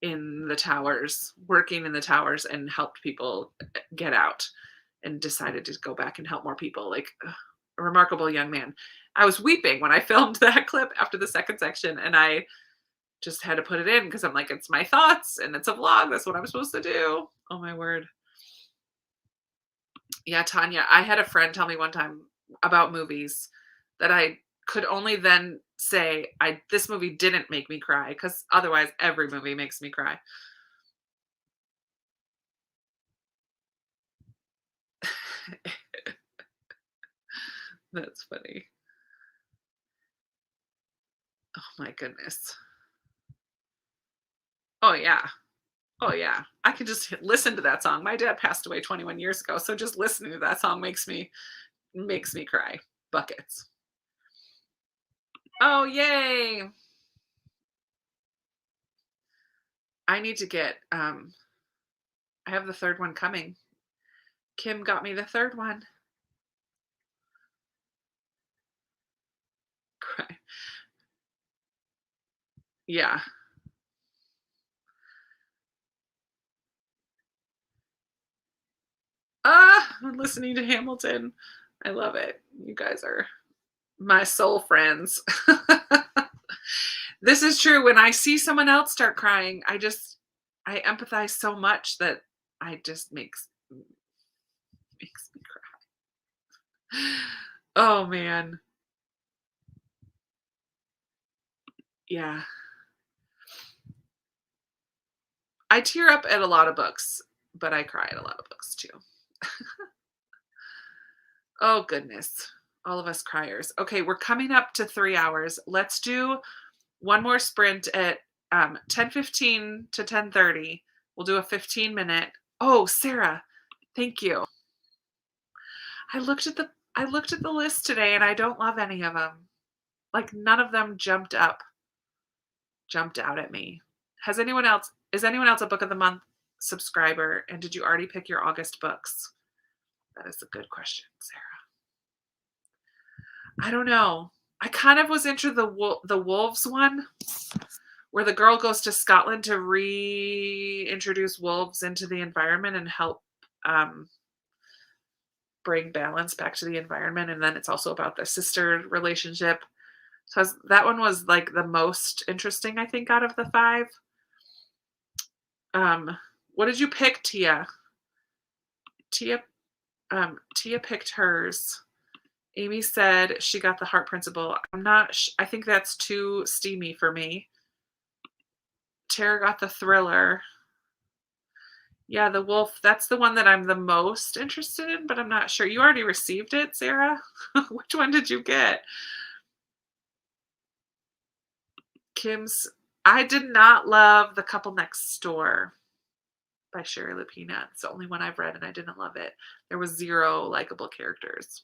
in the towers, working in the towers and helped people get out and decided to go back and help more people. Like, a remarkable young man. I was weeping when I filmed that clip after the second section, and I just had to put it in because I'm like, it's my thoughts and it's a vlog. That's what I'm supposed to do. Oh my word. Yeah, Tanya, I had a friend tell me one time about movies that I could only then say, I this movie didn't make me cry, because otherwise every movie makes me cry. That's funny. Oh my goodness. Oh yeah. Oh yeah. I can just listen to that song. My dad passed away 21 years ago, so just listening to that song makes me cry. Buckets. Oh, yay. I need to get I have the third one coming. Kim got me the third one. Cry. Yeah. I'm listening to Hamilton. I love it. You guys are my soul friends. This is true. When I see someone else start crying, I empathize so much that I just makes me cry. Oh man. Yeah. I tear up at a lot of books, but I cry at a lot of books too. Oh goodness. All of us criers. Okay, we're coming up to 3 hours. Let's do one more sprint at 10:15 to 10:30. We'll do a 15-minute. Oh, Sarah, thank you. I looked at the list today and I don't love any of them. Like none of them jumped out at me. Is anyone else a book of the month subscriber, and did you already pick your August books? That is a good question, Sarah. I don't know. I kind of was into the wolves one, where the girl goes to Scotland to reintroduce wolves into the environment and help um, bring balance back to the environment. And then it's also about the sister relationship. So that one was like the most interesting, I think, out of the 5. What did you pick, Tia? Tia, Tia picked hers. Amy said she got The Heart Principle. I'm not. I think that's too steamy for me. Tara got The Thriller. Yeah, The Wolf. That's the one that I'm the most interested in, but I'm not sure. You already received it, Sarah? Which one did you get? Kim's. I did not love The Couple Next Door by Sherry Lapina. It's the only one I've read, and I didn't love it. There was 0 likable characters.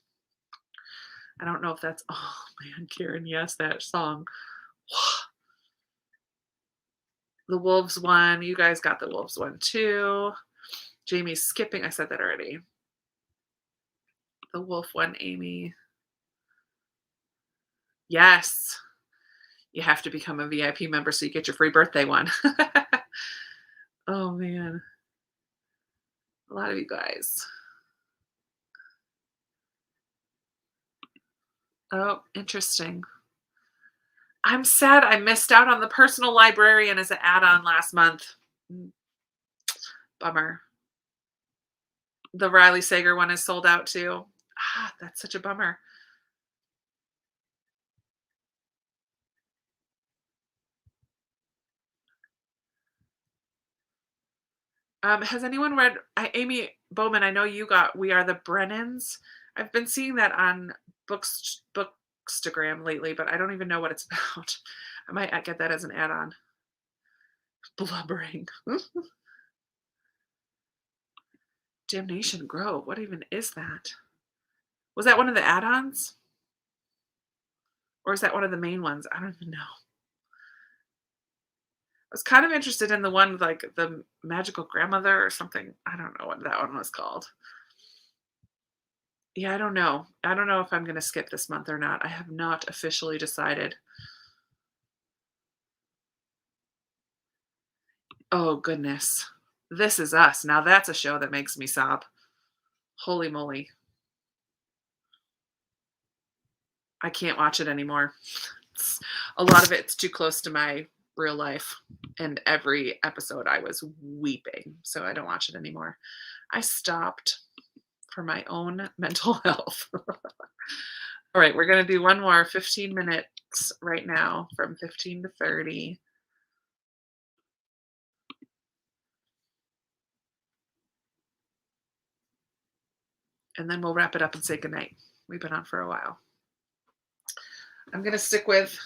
I don't know if that's. Oh man, Karen, yes, that song. The Wolves one. You guys got the Wolves one too. Jamie's skipping. I said that already. The Wolf one, Amy. Yes. You have to become a VIP member so you get your free birthday one. Oh man. A lot of you guys. Oh, interesting. I'm sad I missed out on The Personal Librarian as an add-on last month. Bummer. The Riley Sager one is sold out too. That's such a bummer. Has anyone read Amy Bowman? I know you got We Are the Brennans. I've been seeing that on Bookstagram lately, but I don't even know what it's about. I might get that as an add-on. Blubbering. Damnation Grove. What even is that? Was that one of the add-ons? Or is that one of the main ones? I don't even know. I was kind of interested in the one with like the magical grandmother or something. I don't know what that one was called. Yeah, I don't know. I don't know if I'm going to skip this month or not. I have not officially decided. Oh, goodness. This Is Us. Now that's a show that makes me sob. Holy moly. I can't watch it anymore. A lot of it's too close to my real life. And every episode I was weeping. So I don't watch it anymore. I stopped for my own mental health. All right, we're going to do one more 15 minutes right now from 15 to 30. And then we'll wrap it up and say goodnight. We've been on for a while. I'm going to stick with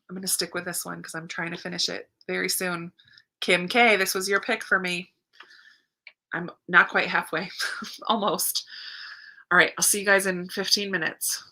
I'm gonna stick with this one because I'm trying to finish it very soon. Kim K, this was your pick for me. I'm not quite halfway, almost. All right, I'll see you guys in 15 minutes.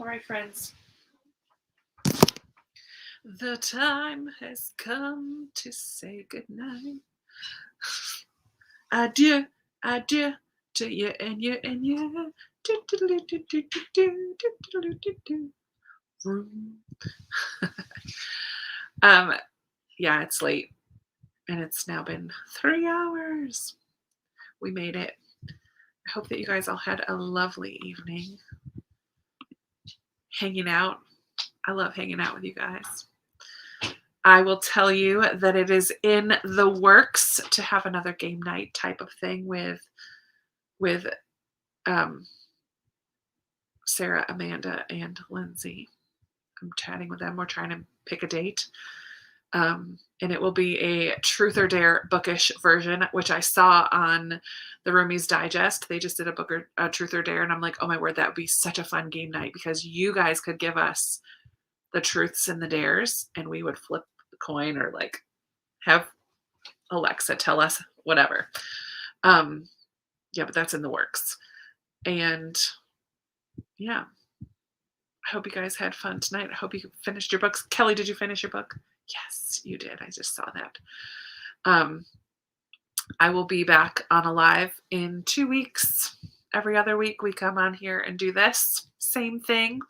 All right, friends. The time has come to say goodnight. Adieu, adieu to you and you and you. Um, yeah, it's late, and it's now been 3 hours. We made it. I hope that you guys all had a lovely evening hanging out. I love hanging out with you guys. I will tell you that it is in the works to have another game night type of thing with Sarah, Amanda, and Lindsay. I'm chatting with them. We're trying to pick a date. And it will be a Truth or Dare bookish version, which I saw on the Roomies Digest. They just did a Truth or Dare, and I'm like, oh my word, that would be such a fun game night because you guys could give us the truths and the dares, and we would flip the coin or like have Alexa tell us whatever. Yeah, but that's in the works. And yeah, I hope you guys had fun tonight. I hope you finished your books. Kelly, did you finish your book? Yes, you did. I just saw that. I will be back on Alive in 2 weeks. Every other week we come on here and do this same thing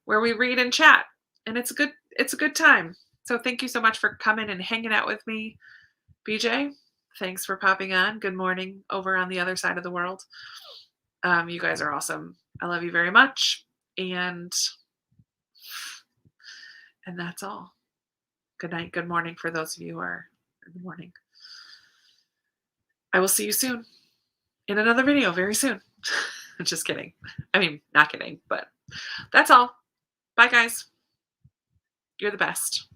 where we read and chat, and it's a good time. So thank you so much for coming and hanging out with me. BJ, thanks for popping on. Good morning over on the other side of the world. You guys are awesome. I love you very much. And that's all. Good night, good morning for those of you who are in the morning. I will see you soon in another video very soon. Just kidding. I mean, not kidding, but that's all. Bye, guys. You're the best.